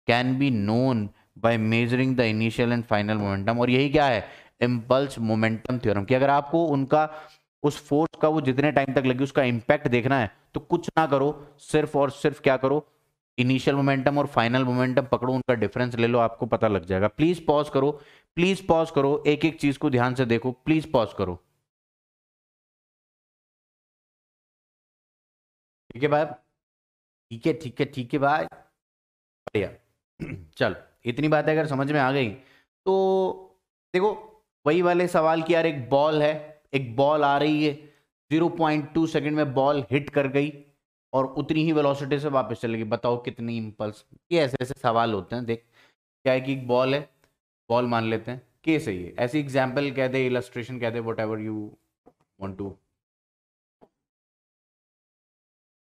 can be known by measuring the initial and final momentum। और यही क्या है? impulse momentum theorem। कि अगर आपको उनका उस फोर्स का वो जितने टाइम तक लगी उसका इंपैक्ट देखना है तो कुछ ना करो, सिर्फ और सिर्फ क्या करो? इनिशियल मोमेंटम और फाइनल मोमेंटम पकड़ो, उनका डिफरेंस ले लो, आपको पता लग जाएगा। प्लीज पॉज करो, प्लीज पॉज करो, एक एक चीज को ध्यान से देखो, प्लीज पॉज करो। ठीक है भाई? ठीक है, ठीक है, ठीक है भाई, बढ़िया। चल, इतनी बातें अगर समझ में आ गई तो देखो, वही वाले सवाल की यार, एक बॉल है, एक बॉल आ रही है, 0.2 सेकंड में बॉल हिट कर गई और उतनी ही वेलोसिटी से वापस चलेगी, बताओ कितनी इंपल्स। ये ऐसे ऐसे सवाल होते हैं। देख क्या है कि एक बॉल है, बॉल मान लेते हैं, केस है ये, ऐसी एग्जाम्पल कह दे, इलस्ट्रेशन कह दे, whatever you want to.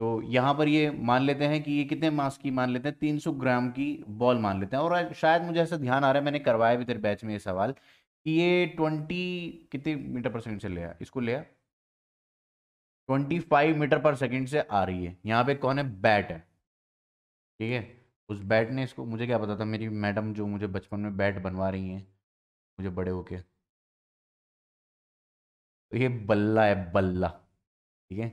तो यहां पर ये मान लेते हैं कि ये कितने मास की मान लेते हैं, 300 ग्राम की बॉल मान लेते हैं। और शायद मुझे ऐसा ध्यान आ रहा है, मैंने करवाया भी तेरे बैच में ये सवाल, कि ये 20 कितने मीटर पर सेकंड से लिया, इसको लिया 25 मीटर पर सेकंड से आ रही है। यहाँ पे कौन है, बैट है, ठीक है। उस बैट ने इसको, मुझे क्या पता था, मेरी मैडम जो मुझे बचपन में बैट बनवा रही हैं मुझे बड़े होके, तो ये बल्ला है, बल्ला, ठीक है।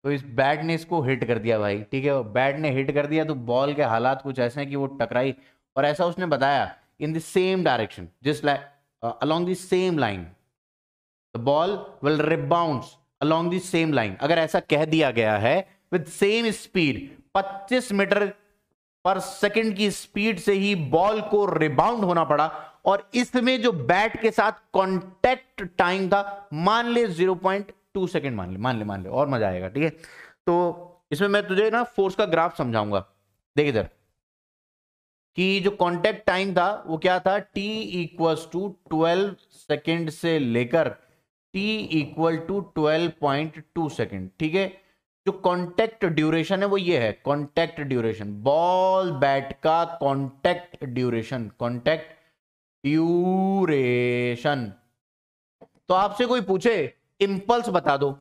तो इस बैट ने इसको हिट कर दिया भाई, ठीक है, बैट ने हिट कर दिया, तो बॉल के हालात कुछ ऐसे हैं कि वो टकराई, और ऐसा उसने बताया, in the same direction, just like along the same line the ball will rebounds along the same line. अगर ऐसा कह दिया गया है विद सेम स्पीड, 25 मीटर पर सेकंड की स्पीड से ही बॉल को रिबाउंड होना पड़ा, और इसमें जो बैट के साथ कांटेक्ट टाइम था, मान ले 0.2 सेकंड, मान ले और मजा आएगा, ठीक है। तो इसमें मैं तुझे ना फोर्स का ग्राफ समझाऊंगा। देख इधर कि जो कांटेक्ट टाइम था वो क्या था, t इक्वल्स टू 12 सेकेंड से लेकर t इक्वल टू 12.2 सेकेंड, ठीक है। जो कांटेक्ट ड्यूरेशन है वो ये है, कांटेक्ट ड्यूरेशन, बॉल बैट का कांटेक्ट ड्यूरेशन, कांटेक्ट ड्यूरेशन। तो आपसे कोई पूछे इंपल्स बता दो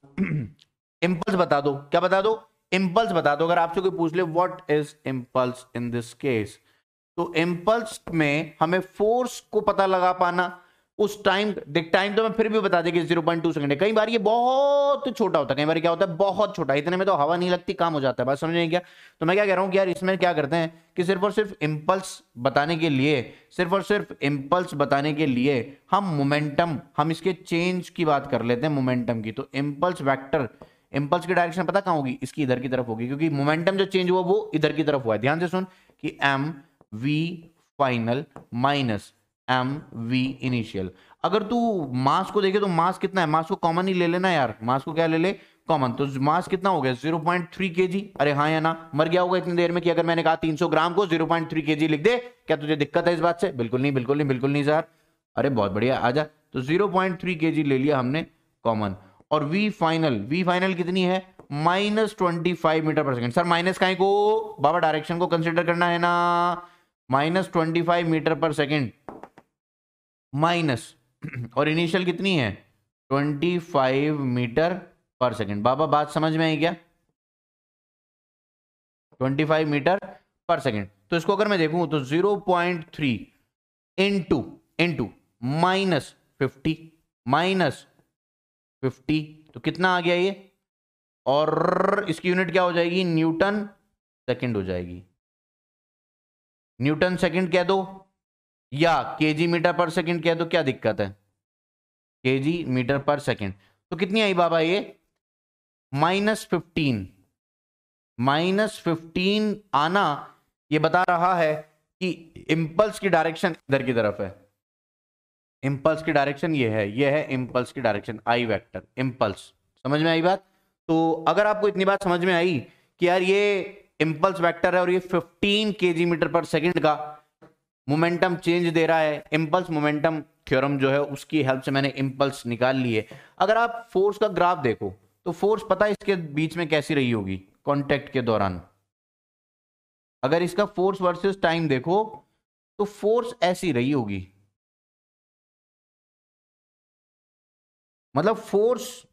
इंपल्स बता दो, क्या बता दो, इंपल्स बता दो। अगर आपसे कोई पूछ ले what is impulse in this case, तो इंपल्स में हमें फोर्स को पता लगा पाना, उस टाइम, देख टाइम तो मैं फिर भी बता दें 0.2 सेकंड है, कई बार ये बहुत छोटा होता है, कई बार क्या होता है बहुत छोटा, इतने में तो हवा नहीं लगती, काम हो जाता है, बात समझ नहीं क्या। तो मैं क्या कह रहा हूं कि यार इसमें क्या करते हैं कि सिर्फ और सिर्फ इंपल्स बताने के लिए, सिर्फ और सिर्फ इंपल्स बताने के लिए हम मोमेंटम, हम इसके चेंज की बात कर लेते हैं, मोमेंटम की। तो इंपल्स वेक्टर, इंपल्स की डायरेक्शन पता कहां होगी, इसकी इधर की तरफ होगी, क्योंकि मोमेंटम जो चेंज हुआ वो इधर की तरफ हुआ है। ध्यान से सुन कि M V final minus M V initial. अगर तू मास को देखे तो मास कितना है, मास को कॉमन ही ले लेना यार, मास को क्या ले ले, कॉमन। तो मास कितना हो गया 0.3 kg। अरे हाँ या ना, मर गया होगा इतनी देर में कि अगर मैंने कहा 300 ग्राम को 0.3 kg लिख दे, क्या तुझे दिक्कत है इस बात से, बिल्कुल नहीं, बिल्कुल नहीं, बिल्कुल नहीं सर। अरे बहुत बढ़िया, आजा। तो 0.3 kg ले लिया हमने कॉमन, और वी फाइनल कितनी है, -25 मीटर पर सेकंड। सर माइनस काहे को, बाबा डायरेक्शन को कंसिडर करना है ना, -25 मीटर पर सेकंड माइनस, और इनिशियल कितनी है 25 मीटर पर सेकंड। बाबा बात समझ में आई क्या, 25 मीटर पर सेकंड। तो इसको अगर मैं देखूं तो 0.3 इंटू इंटू -50 तो कितना आ गया ये, और इसकी यूनिट क्या हो जाएगी, न्यूटन सेकंड हो जाएगी। न्यूटन सेकंड कह दो या केजी मीटर पर सेकंड कह दो, क्या दिक्कत है, केजी मीटर पर सेकंड। तो कितनी आई बाबा ये, -15 आना, ये बता रहा है कि इंपल्स की डायरेक्शन इधर की तरफ है, इंपल्स की डायरेक्शन ये है इंपल्स की डायरेक्शन, आई वेक्टर इंपल्स। समझ में आई बात। तो अगर आपको इतनी बात समझ में आई कि यार ये इंपल्स वेक्टर है और ये 15 केजी मीटर पर सेकंड का मोमेंटम चेंज दे रहा है, इंपल्स मोमेंटम थ्योरम जो है उसकी हेल्प से मैंने इंपल्स निकाल ली है। अगर आप फोर्स का ग्राफ देखो तो फोर्स पता है इसके बीच में कैसी रही होगी कांटेक्ट के दौरान, अगर इसका फोर्स वर्सेस टाइम देखो तो फोर्स ऐसी रही होगी, मतलब फोर्स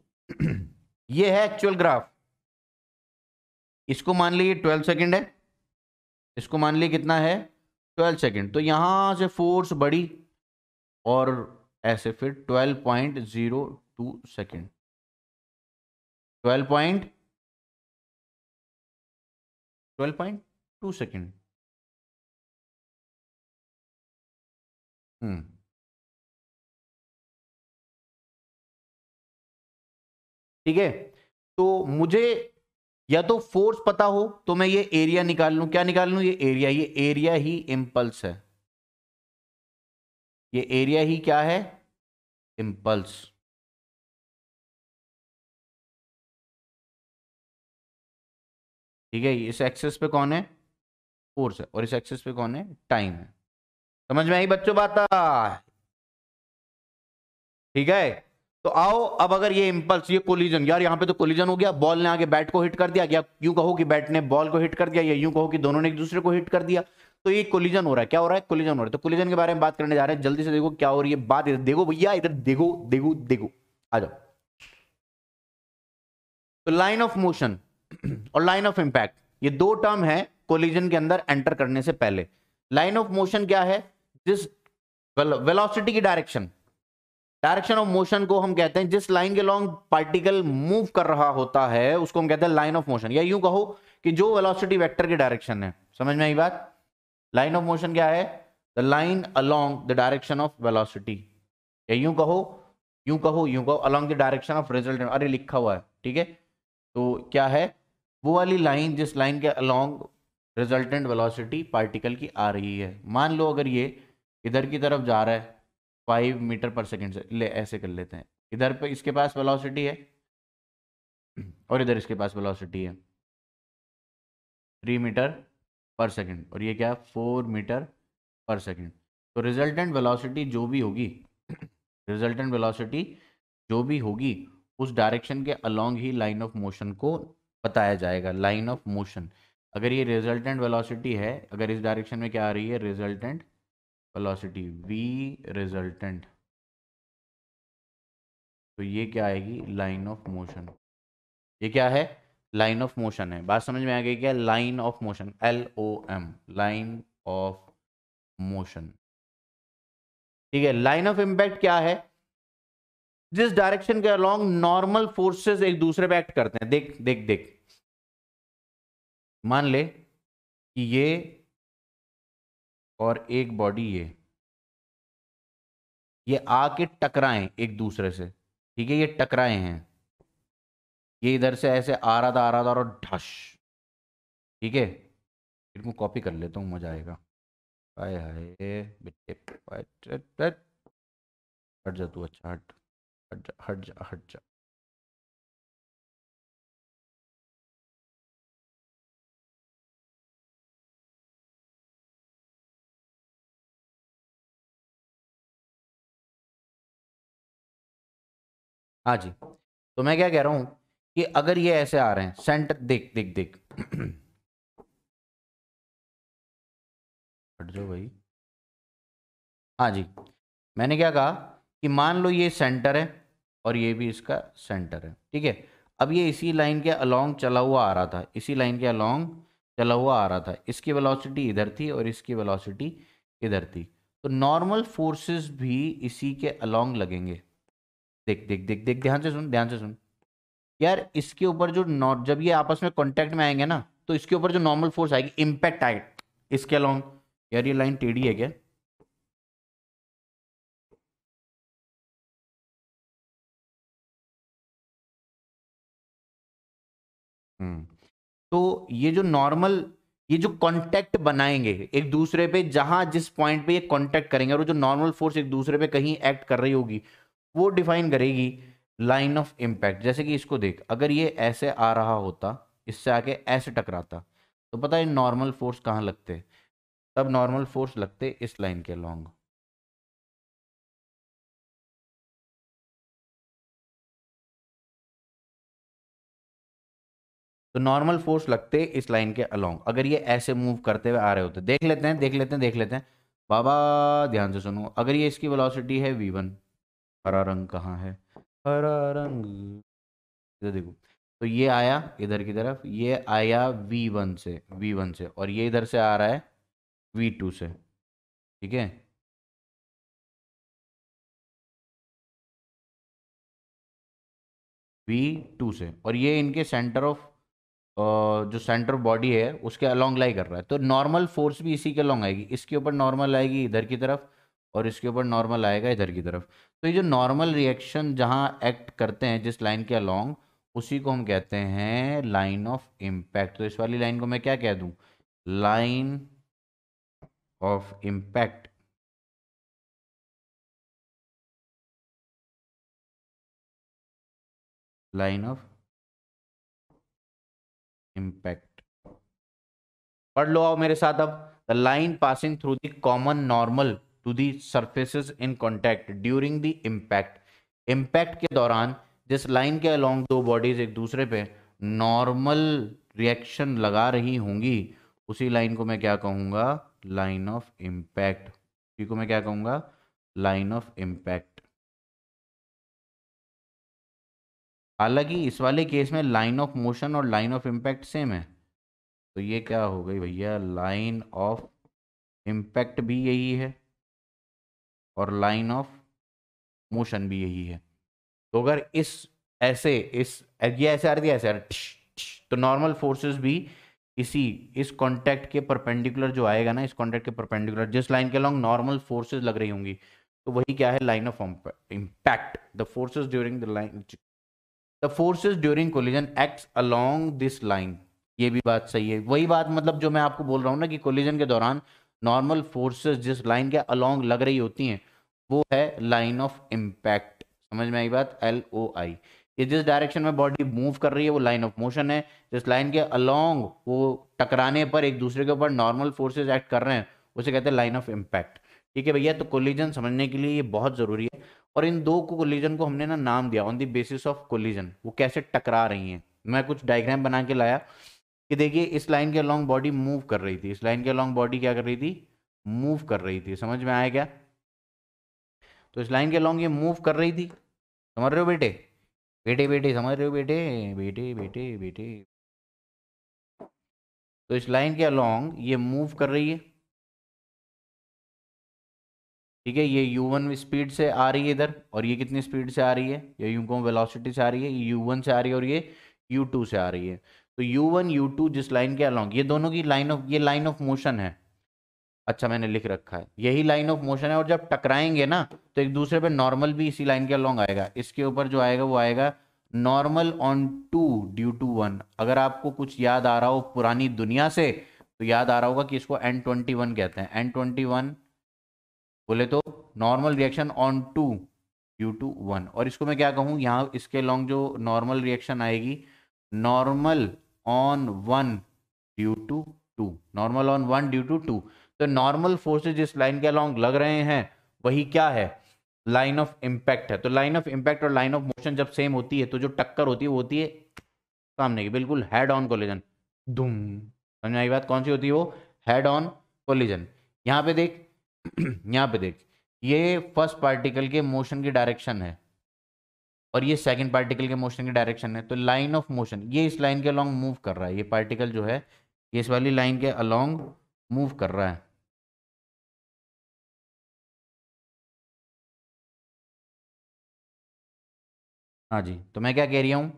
ये है एक्चुअल ग्राफ। इसको मान लीजिए 12 सेकंड है, इसको मान लीजिए कितना है 12 सेकंड, तो यहां से फोर्स बढ़ी और ऐसे फिर 12.02 सेकंड, 12.2 सेकंड। ठीक है। तो मुझे या तो फोर्स पता हो तो मैं ये एरिया निकाल लूं, क्या निकाल लूं, ये एरिया ही इंपल्स है, ये एरिया ही क्या है, इंपल्स। ठीक है, इस एक्सिस पे कौन है, फोर्स है, और इस एक्सिस पे कौन है, टाइम है। समझ में आई बच्चों बात? ठीक है, तो आओ अब अगर ये इंपल्स, ये कोलिजन, यार यहां पे तो कोलिजन हो गया, बॉल ने आगे बैट को हिट कर दिया, या यूं कहो कि बैट ने बॉल को हिट कर दिया, या यूं कहो कि दोनों ने एक दूसरे को हिट कर दिया, तो ये कोलिजन हो रहा है। क्या हो रहा है, कोलिजन हो रहा है। तो कोलिजन के बारे में बात करने जा रहे हैं, जल्दी से देखो क्या हो रही है बात। इधर देखो भैया, इधर देखो देखो देखो, आ जाओ। तो लाइन ऑफ मोशन और लाइन ऑफ इंपैक्ट, ये दो टर्म है कोलिजन के अंदर एंटर करने से पहले। लाइन ऑफ मोशन क्या है, जिस वेलोसिटी की डायरेक्शन, डायरेक्शन ऑफ मोशन को हम कहते हैं, जिस लाइन के लॉन्ग पार्टिकल मूव कर रहा होता है उसको हम कहते हैं लाइन ऑफ मोशन। या यूं कहो कि जो वेलोसिटी वेक्टर की डायरेक्शन है। समझ में आई बात? लाइन ऑफ मोशन क्या है, the line along the direction of velocity, या यूं कहो, यूं कहो along the direction of resultant. अरे लिखा हुआ है, ठीक है। तो क्या है, वो वाली लाइन जिस लाइन के अलोंग रिजल्टेंट वेलोसिटी पार्टिकल की आ रही है। मान लो अगर ये इधर की तरफ जा रहा है 5 मीटर पर सेकेंड से, ले ऐसे कर लेते हैं, इधर पे इसके पास वेलोसिटी है और इधर इसके पास वेलोसिटी है 3 मीटर पर सेकेंड, और ये क्या है, 4 मीटर पर सेकेंड। तो रिजल्टेंट वेलोसिटी जो भी होगी, रिजल्टेंट वेलोसिटी जो भी होगी उस डायरेक्शन के along he line of motion को बताया जाएगा, लाइन ऑफ मोशन। अगर ये रिजल्टेंट वेलोसिटी है, अगर इस डायरेक्शन में क्या आ रही है, रिजल्टेंट वेलोसिटी वी रिजल्टेंट, तो ये क्या आएगी, लाइन ऑफ मोशन। ये क्या है, लाइन ऑफ मोशन है। बात समझ में आ गई क्या, line of motion, LOM, line of motion. ठीक है, लाइन ऑफ इम्पैक्ट क्या है, जिस डायरेक्शन के अलोंग नॉर्मल फोर्सेस एक दूसरे पे एक्ट करते हैं। देख देख देख, मान ले कि ये और एक बॉडी, ये आके टकराएं एक दूसरे से, ठीक है, ये टकराए हैं, ये इधर से ऐसे आ रहा था और ढश, ठीक है। फिर मैं कॉपी कर लेता हूँ, मजा आएगा। हाय हाय बेटे, हट हट जा तू, अच्छा हट, हट जा हट जा हट जा। हाँ जी, तो मैं क्या कह रहा हूँ कि अगर ये ऐसे आ रहे हैं सेंटर, देख देख देख हट जाओ भाई। हाँ जी, मैंने क्या कहा कि मान लो ये सेंटर है और ये भी इसका सेंटर है, ठीक है। अब ये इसी लाइन के अलोंग चला हुआ आ रहा था, इसी लाइन के अलोंग चला हुआ आ रहा था, इसकी वेलोसिटी इधर थी और इसकी वेलोसिटी इधर थी। तो नॉर्मल फोर्सेस भी इसी के अलोंग लगेंगे। देख देख देख देख, ध्यान से सुन, ध्यान से सुन। यार इसके ऊपर जो नॉट, जब ये आपस में कांटेक्ट में आएंगे ना, तो इसके ऊपर जो नॉर्मल फोर्स आएगी, इंपैक्ट आएगी इसके अलोंग। यार ये लाइन टेढ़ी है क्या? हम्म, तो ये जो नॉर्मल, ये जो कांटेक्ट बनाएंगे एक दूसरे पे, जहां जिस पॉइंट पे ये कांटेक्ट करेंगे, और वो जो नॉर्मल फोर्स एक दूसरे पे कहीं एक्ट कर रही होगी, वो डिफाइन करेगी लाइन ऑफ इम्पैक्ट। जैसे कि इसको देख, अगर ये ऐसे आ रहा होता, इससे आके ऐसे टकराता, तो पता है नॉर्मल फोर्स कहाँ लगते, तब नॉर्मल फोर्स लगते इस लाइन के लॉन्ग। तो नॉर्मल फोर्स लगते इस लाइन के अलोंग, अगर ये ऐसे मूव करते हुए आ रहे होते। देख लेते हैं देख लेते हैं देख लेते हैं बाबा, ध्यान से सुनो। अगर ये इसकी वेलोसिटी है v1, हरा रंग कहाँ है, हरा रंग, इधर देखो। तो ये आया इधर की तरफ, ये आया v1 से और ये इधर से आ रहा है v2 से, ठीक है। v2 से, और ये इनके सेंटर ऑफ, जो सेंटर बॉडी है उसके अलोंग लाई कर रहा है। तो नॉर्मल फोर्स भी इसी के अलोंग आएगी, इसके ऊपर नॉर्मल आएगी इधर की तरफ, और इसके ऊपर नॉर्मल आएगा इधर की तरफ। तो ये जो नॉर्मल रिएक्शन जहाँ एक्ट करते हैं जिस लाइन के अलोंग, उसी को हम कहते हैं लाइन ऑफ इम्पैक्ट। तो इस वाली लाइन को मैं क्या कह दूं, line of impact. Line of impact, पढ़ लो आओ मेरे साथ अब। The line passing through the common normal to the surfaces in contact during the impact. Impact के दौरान जिस लाइन के अलोंग दो बॉडीज एक दूसरे पे नॉर्मल रिएक्शन लगा रही होंगी, उसी लाइन को मैं क्या कहूंगा? Line of impact. उसी को मैं क्या कहूंगा? Line of impact. हालांकि इस वाले केस में लाइन ऑफ मोशन और लाइन ऑफ इम्पैक्ट सेम है, तो ये क्या हो गई भैया? लाइन ऑफ इम्पैक्ट भी यही है और लाइन ऑफ मोशन भी यही है। तो अगर इस ये ऐसे आ रही थी, ऐसे आ रही तो नॉर्मल फोर्सेस भी इस कॉन्टैक्ट के परपेंडिकुलर जो आएगा ना, इस कॉन्टैक्ट के परपेंडिकुलर जिस लाइन के अलॉन्ग नॉर्मल फोर्सेस लग रही होंगी, तो वही क्या है? Line of impact. The forces during collision acts along this line. ये भी बात सही है, वही बात मतलब जो मैं आपको बोल रहा हूँ ना कि कोलिजन के दौरान नॉर्मल फोर्सेस जिस लाइन के अलोंग लग रही होती हैं, वो है लाइन ऑफ इम्पैक्ट। समझ में आई बात? LOI। ये जिस डायरेक्शन में बॉडी मूव कर रही है वो लाइन ऑफ मोशन है। जिस लाइन के अलोंग वो टकराने पर एक दूसरे के ऊपर नॉर्मल फोर्सेस एक्ट कर रहे हैं, उसे कहते हैं लाइन ऑफ इम्पैक्ट। ठीक है भैया, तो कोलिजन समझने के लिए ये बहुत जरूरी है। और इन दो को कोलिजन को हमने ना नाम दिया on the basis of collision, वो कैसे टकरा रही हैं। मैं कुछ डायग्राम बना के लाया कि देखिए इस लाइन के अलोंग बॉडी मूव कर रही थी, इस लाइन के अलोंग बॉडी क्या कर रही थी? मूव कर रही थी। समझ में आया क्या? तो इस लाइन के अलोंग ये मूव कर रही थी, समझ रहे हो बेटे? बेटे बेटे समझ रहे हो बेटे? बेटे बेटे बेटे। तो इस लाइन के अलोंग ये मूव कर रही है। ठीक है, ये u1 स्पीड से आ रही है इधर, और ये कितनी स्पीड से आ रही है? ये यूं को वेलोसिटी से आ रही है, ये u1 से आ रही है और ये u2 से आ रही है। तो u1 u2 जिस लाइन के अलोंग, ये दोनों की लाइन ऑफ, ये लाइन ऑफ मोशन है। अच्छा मैंने लिख रखा है, यही लाइन ऑफ मोशन है। और जब टकराएंगे ना तो एक दूसरे पे नॉर्मल भी इसी लाइन के अलोंग आएगा। इसके ऊपर जो आएगा वो आएगा normal on two due to one. अगर आपको कुछ याद आ रहा हो पुरानी दुनिया से, तो याद आ रहा होगा कि इसको N21 कहते हैं। N21 बोले तो normal reaction on two due to one. और इसको मैं क्या कहूँ यहाँ इसके लॉन्ग जो नॉर्मल रिएक्शन आएगी, normal on one due to two. Normal on one due to two. तो नॉर्मल फोर्सेज जिस लाइन के अलॉन्ग लग रहे हैं वही क्या है? लाइन ऑफ इम्पैक्ट है। तो लाइन ऑफ इम्पैक्ट और लाइन ऑफ मोशन जब सेम होती है तो जो टक्कर होती है वो होती है सामने की, बिल्कुल हेड ऑन कोलिजन। धूम। समझ में आई बात? कौन सी होती है वो? Head on collision. यहाँ पे देख यहाँ पे देख, ये फर्स्ट पार्टिकल के मोशन की डायरेक्शन है और ये सेकंड पार्टिकल के मोशन की डायरेक्शन है। तो लाइन ऑफ मोशन ये इस लाइन के अलोंग मूव कर रहा है, ये पार्टिकल जो है ये इस वाली लाइन के अलोंग मूव कर रहा है। हाँ जी, तो मैं क्या कह रही हूँ?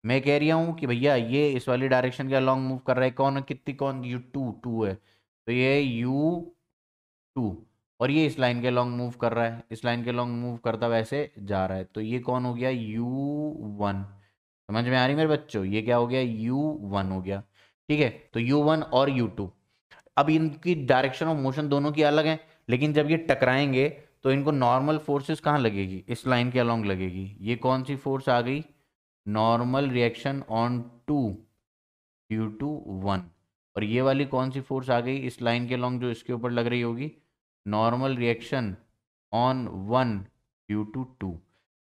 मैं कह रही हूँ कि भैया ये इस वाली डायरेक्शन के अलोंग मूव कर रहा है। कौन कितनी कौन? u2 है, तो ये u2। और ये इस लाइन के लॉन्ग मूव कर रहा है, इस लाइन के लॉन्ग मूव करता वैसे जा रहा है, तो ये कौन हो गया? u1। समझ में आ रही मेरे बच्चों? ये क्या हो गया? u1 हो गया। ठीक है, तो u1 और u2, अब इनकी डायरेक्शन ऑफ मोशन दोनों की अलग है, लेकिन जब ये टकराएंगे तो इनको नॉर्मल फोर्सेस कहाँ लगेगी? इस लाइन के अलोंग लगेगी। ये कौन सी फोर्स आ गई? Normal reaction on two due to one. और ये वाली कौन सी फोर्स आ गई इस लाइन के लॉन्ग जो इसके ऊपर लग रही होगी? Normal reaction on one due to two.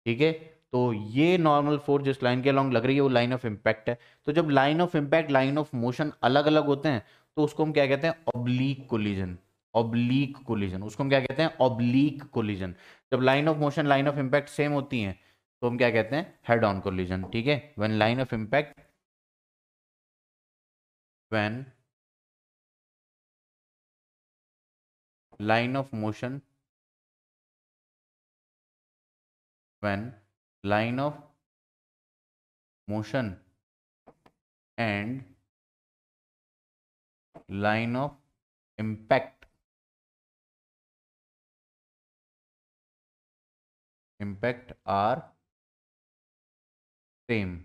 ठीक है, तो ये नॉर्मल फोर्स जिस लाइन के लॉन्ग लग रही है वो लाइन ऑफ इम्पैक्ट है। तो जब line of impact line of motion अलग अलग होते हैं तो उसको हम क्या कहते हैं? Oblique collision. ऑब्लीक कोलिजन, उसको हम क्या कहते हैं? Oblique collision. जब line of motion line of impact same होती हैं तो हम क्या कहते हैं? Head on collision. ठीक है, when line of impact, when line of motion, when line of motion and line of impact are same।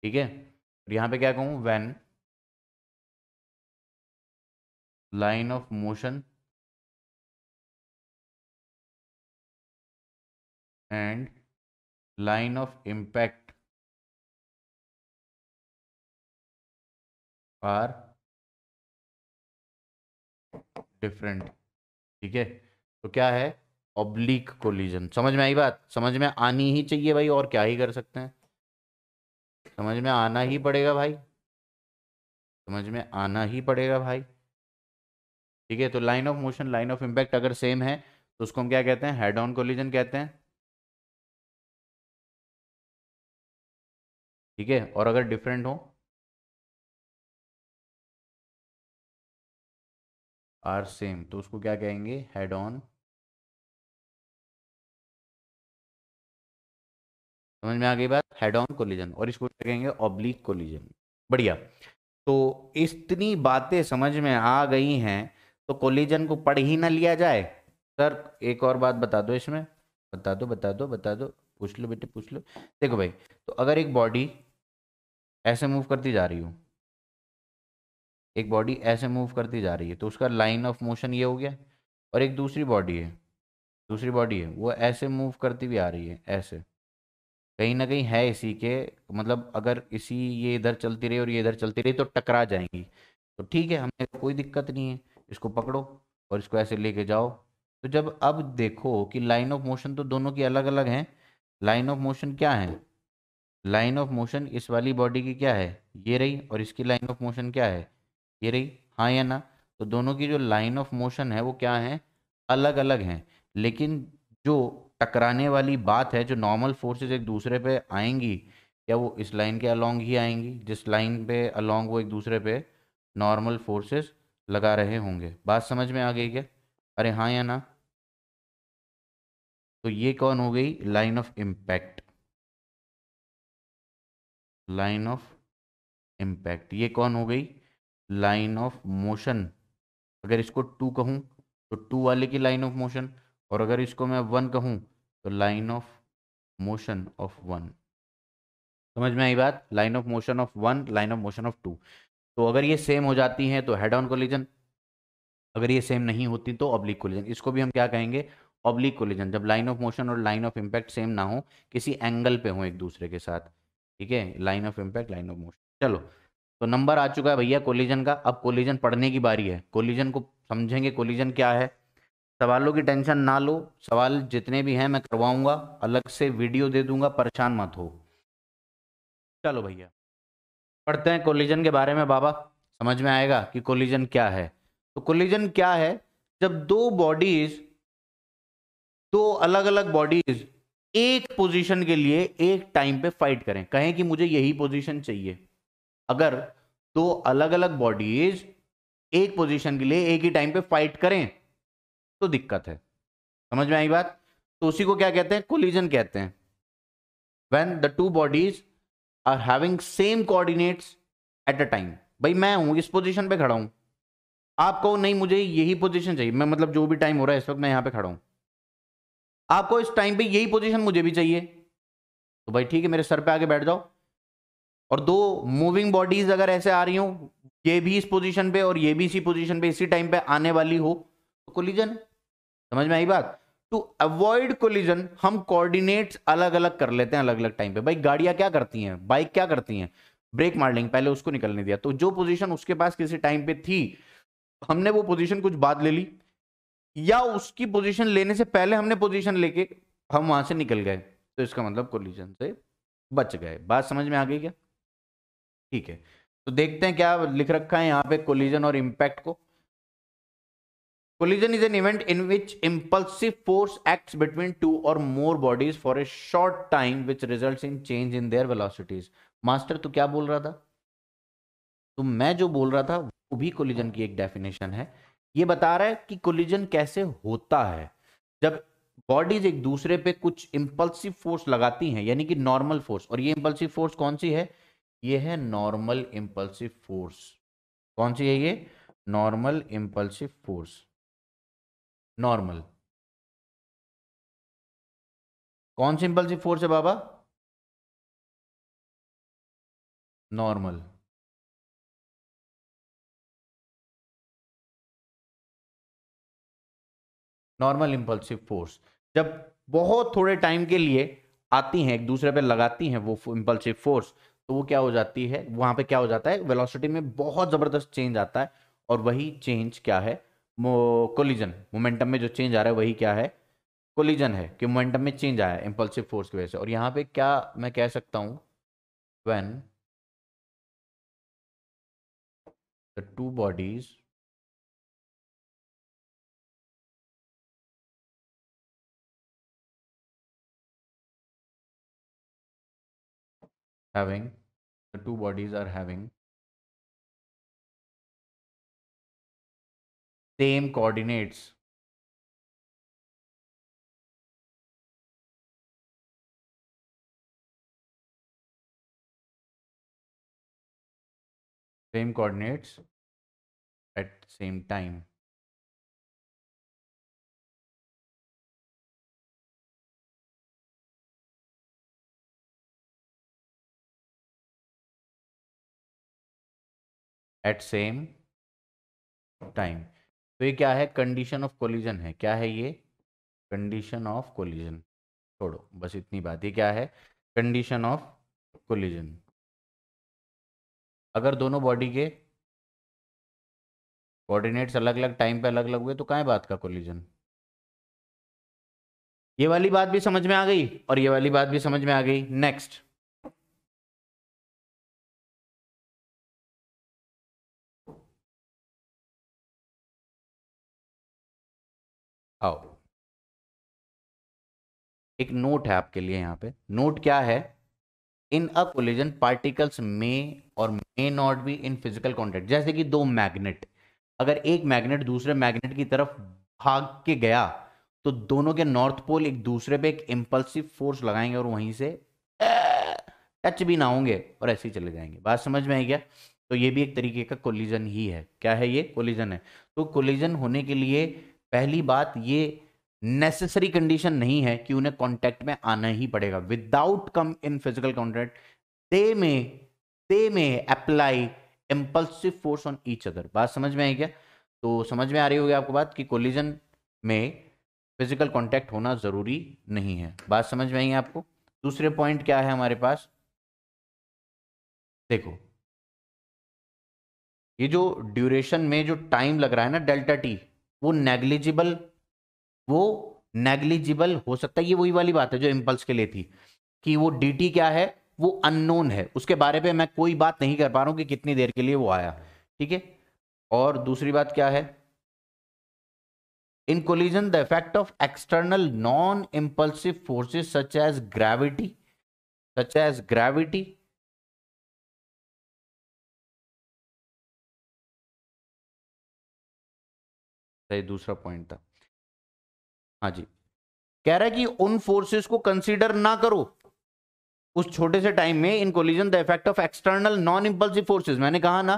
ठीक है, और यहां पे क्या कहूं? when line of motion and line of impact are different. ठीक है, तो क्या है, ऑब्लिक कोलिजन। समझ में आई बात? समझ में आनी ही चाहिए भाई, और क्या ही कर सकते हैं, समझ में आना ही पड़ेगा भाई, समझ में आना ही पड़ेगा भाई। ठीक है, तो line of motion, line of impact अगर सेम है तो उसको हम क्या कहते हैं, हेड ऑन कोलिजन कहते हैं। ठीक है, और अगर डिफरेंट हो, आर सेम, तो उसको क्या कहेंगे, हेड ऑन। समझ में आ गई बात, हेड ऑन कोलिजन, और इसको क्या कहेंगे, ऑब्लिक कोलिजन। बढ़िया। तो इतनी बातें समझ में आ गई हैं, तो कोलिजन को पढ़ ही ना लिया जाए। सर एक और बात बता दो इसमें, बता दो बता दो बता दो, पूछ लो बेटे पूछ लो। देखो भाई, तो अगर एक बॉडी ऐसे मूव करती जा रही हो, एक बॉडी ऐसे मूव करती जा रही है, तो उसका लाइन ऑफ मोशन ये हो गया। और एक दूसरी बॉडी है, दूसरी बॉडी है वो ऐसे मूव करती भी आ रही है, ऐसे कहीं ना कहीं है इसी के, मतलब अगर इसी, ये इधर चलती रही और ये इधर चलती रही तो टकरा जाएंगी। तो ठीक है, हमें कोई दिक्कत नहीं है, इसको पकड़ो और इसको ऐसे लेके जाओ। तो जब अब देखो कि लाइन ऑफ मोशन तो दोनों की अलग अलग है, लाइन ऑफ मोशन क्या है, लाइन ऑफ मोशन इस वाली बॉडी की क्या है, ये रही, और इसकी लाइन ऑफ मोशन क्या है, ये रही, हाँ या ना? तो दोनों की जो लाइन ऑफ मोशन है वो क्या है, अलग अलग हैं। लेकिन जो टकराने वाली बात है, जो नॉर्मल फोर्सेस एक दूसरे पे आएंगी, क्या वो इस लाइन के अलोंग ही आएंगी, जिस लाइन पे अलोंग वो एक दूसरे पे नॉर्मल फोर्सेस लगा रहे होंगे? बात समझ में आ गई क्या? अरे हाँ या ना? तो ये कौन हो गई, line of impact, line of impact. ये कौन हो गई, लाइन ऑफ मोशन। अगर इसको टू कहूँ तो टू वाले की लाइन ऑफ मोशन, और अगर इसको मैं वन कहूँ तो line of motion of one. समझ में आई बात, line of motion of one, line of motion of two. तो अगर ये सेम हो जाती हैं तो हेड ऑन कोलिजन, अगर ये सेम नहीं होती तो ऑब्लिक कोलिजन। इसको भी हम क्या कहेंगे, ऑब्लिक कोलिजन, जब लाइन ऑफ मोशन और लाइन ऑफ इम्पैक्ट सेम ना हो, किसी एंगल पे हो एक दूसरे के साथ। ठीक है, line of impact, line of motion. चलो, तो नंबर आ चुका है भैया कोलिजन का। अब कोलिजन पढ़ने की बारी है, कोलिजन को समझेंगे, कोलिजन क्या है। सवालों की टेंशन ना लो, सवाल जितने भी हैं मैं करवाऊंगा, अलग से वीडियो दे दूंगा, परेशान मत हो। चलो भैया, पढ़ते हैं कोलिजन के बारे में बाबा, समझ में आएगा कि कोलिजन क्या है। तो कोलिजन क्या है, जब दो बॉडीज, दो अलग अलग बॉडीज एक पोजीशन के लिए एक टाइम पे फाइट करें, कहें कि मुझे यही पोजीशन चाहिए। अगर दो अलग अलग बॉडीज एक पोजीशन के लिए एक ही टाइम पे फाइट करें तो दिक्कत है। समझ में आई बात? तो उसी को क्या कहते हैं, कोलिजन कहते हैं। When the two bodies are having same coordinates at a time. भाई मैं हूं इस पोजीशन पे खड़ा हूं, आप कहो नहीं मुझे यही पोजीशन चाहिए, मैं मतलब जो भी टाइम हो रहा है इस वक्त मैं यहां पे खड़ा हूं, आपको इस टाइम पे यही पोजीशन मुझे भी चाहिए, तो भाई ठीक है मेरे सर पे आके बैठ जाओ। और दो मूविंग बॉडीज अगर ऐसे आ रही हो, ये भी इस पोजीशन पे और ये भी इसी पोजीशन पे इसी टाइम पे आने वाली हो, तो कोलिजन। समझ में आई बात? टू अवॉइड कोलिजन हम कोऑर्डिनेट्स अलग अलग कर लेते हैं अलग अलग टाइम पे। भाई गाड़ियां क्या करती हैं, बाइक क्या करती हैं, ब्रेक मार लेंगे, पहले उसको निकलने दिया, तो जो पोजीशन उसके पास किसी टाइम पे थी, हमने वो पोजीशन कुछ बाद ले ली, या उसकी पोजीशन लेने से पहले हमने पोजीशन लेके हम वहां से निकल गए, तो इसका मतलब कोलिजन से बच गए। बात समझ में आ गई क्या? ठीक है, तो देखते हैं क्या लिख रखा है यहाँ पे कोलिजन और इंपैक्ट को। Collision is an event in which impulsive force acts between two or more bodies for a short time which results in change in their velocities. Master तू क्या बोल रहा था? तो मैं जो बोल रहा था वो भी कोलिजन की एक डेफिनेशन है। ये बता रहा है कि कोलिजन कैसे होता है, जब बॉडीज एक दूसरे पे कुछ इंपल्सिव फोर्स लगाती हैं, यानी कि नॉर्मल फोर्स। और ये इंपल्सिव फोर्स कौन सी है, ये है नॉर्मल इंपल्सिव फोर्स। कौन सी है ये, नॉर्मल इंपल्सिव फोर्स। नॉर्मल, कौन सी इंपल्सिव फोर्स है बाबा, नॉर्मल। नॉर्मल इंपल्सिव फोर्स जब बहुत थोड़े टाइम के लिए आती हैं एक दूसरे पे लगाती हैं वो इंपल्सिव फोर्स, तो वो क्या हो जाती है, वहां पे क्या हो जाता है, वेलोसिटी में बहुत जबरदस्त चेंज आता है, और वही चेंज क्या है, कोलिजन। मोमेंटम में जो चेंज आ रहा है वही क्या है, कोलिजन है, कि मोमेंटम में चेंज आया इंपल्सिव फोर्स की वजह से। और यहाँ पे क्या मैं कह सकता हूं, when the two bodies having the two bodies are having same coordinates, same coordinates at same time, at same time. तो ये क्या है, कंडीशन ऑफ कोलिजन है। क्या है ये, कंडीशन ऑफ कोलिजन। छोड़ो बस इतनी बात। ये क्या है, कंडीशन ऑफ कोलिजन। अगर दोनों बॉडी के कोऑर्डिनेट्स अलग अलग टाइम पे अलग अलग हुए तो कहाँ है बात का कोलिजन। ये वाली बात भी समझ में आ गई और ये वाली बात भी समझ में आ गई। नेक्स्ट, आओ एक नोट है आपके लिए यहाँ पे। नोट क्या है, इन अ कोलिजन पार्टिकल्स में और may not be in physical contact. जैसे कि दो मैग्नेट, अगर एक मैग्नेट दूसरे मैग्नेट की तरफ भाग के गया तो दोनों के नॉर्थ पोल एक दूसरे पे एक इंपल्सिव फोर्स लगाएंगे और वहीं से टच भी ना होंगे और ऐसे ही चले जाएंगे। बात समझ में आई क्या। तो ये भी एक तरीके का कोलिजन ही है। क्या है ये, कोलिजन है। तो कोलिजन होने के लिए पहली बात, ये नेसेसरी कंडीशन नहीं है कि उन्हें कांटेक्ट में आना ही पड़ेगा। Without come in physical contact they may apply impulsive force on each other. बात समझ में आई क्या। तो समझ में आ रही होगी आपको बात कि कोलिजन में फिजिकल कांटेक्ट होना जरूरी नहीं है। बात समझ में आई है आपको। दूसरे पॉइंट क्या है हमारे पास, देखो ये जो ड्यूरेशन में जो टाइम लग रहा है ना डेल्टा टी, वो नेग्लिजिबल हो सकता है। ये वही वाली बात है जो इंपल्स के लिए थी कि वो dt क्या है, वो अननोन है, उसके बारे में मैं कोई बात नहीं कर पा रहा हूं कि कितनी देर के लिए वो आया। ठीक है। और दूसरी बात क्या है, in collision the effect of external non impulsive forces such as gravity दूसरा पॉइंट था। हाँ जी, कह रहा है कि उन फोर्सेस को कंसीडर ना करो उस छोटे से टाइम में। In collision the effect of external non impulsive forces, मैंने कहा ना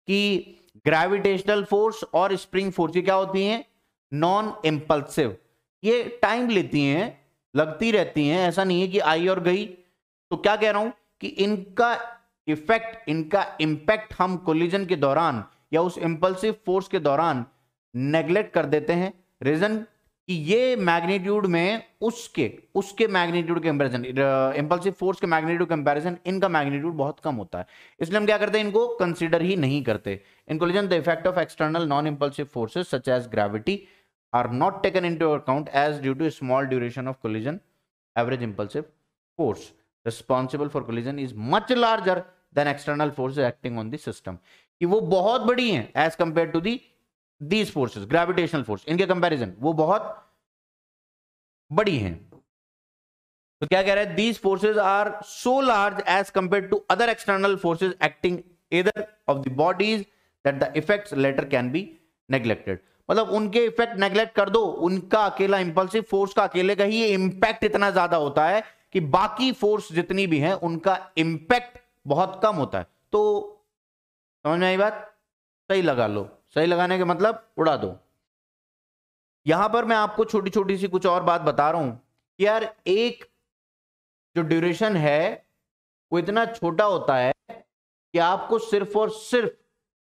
कि ग्रेविटेशनल फोर्स और स्प्रिंग फोर्स ये क्या होती हैं, नॉन इंपल्सिव। ये टाइम लेती हैं, लगती रहती हैं, ऐसा नहीं है कि आई और गई। तो क्या कह रहा हूं कि इनका इफेक्ट, इनका इंपैक्ट हम कोलिजन के दौरान या उस इंपल्सिव फोर्स के दौरान नेग्लेक्ट कर देते हैं। रीजन कि ये मैग्नीट्यूड में उसके मैग्नीट्यूड के कंपैरिजन, इंपल्सिव फोर्स के मैग्नीट्यूड कंपैरिजन इनका मैग्नीट्यूड बहुत कम होता है, इसलिए हम क्या करते हैं, इनको कंसीडर ही नहीं करते। In collision the effect of external non impulsive forces such as gravity are not taken into account as due to small duration of collision average impulsive force responsible for collision is much larger than external forces acting on the system. कि वो बहुत बड़ी हैं as compare to these forces, gravitational force इनके comparison वो बहुत बड़ी हैं। तो क्या कह रहा है, these forces are so large as compare to other external forces acting either of the bodies that the effects later can be neglected. मतलब उनके इफेक्ट नेग्लेक्ट कर दो, उनका अकेला इंपल्सिव फोर्स का अकेले का ही इंपैक्ट इतना ज्यादा होता है कि बाकी फोर्स जितनी भी हैं उनका इंपैक्ट बहुत कम होता है। तो समझ में आई बात, सही लगा लो। सही लगाने के मतलब उड़ा दो। यहां पर मैं आपको छोटी छोटी सी कुछ और बात बता रहा हूं कि यार एक जो ड्यूरेशन है वो इतना छोटा होता है कि आपको सिर्फ और सिर्फ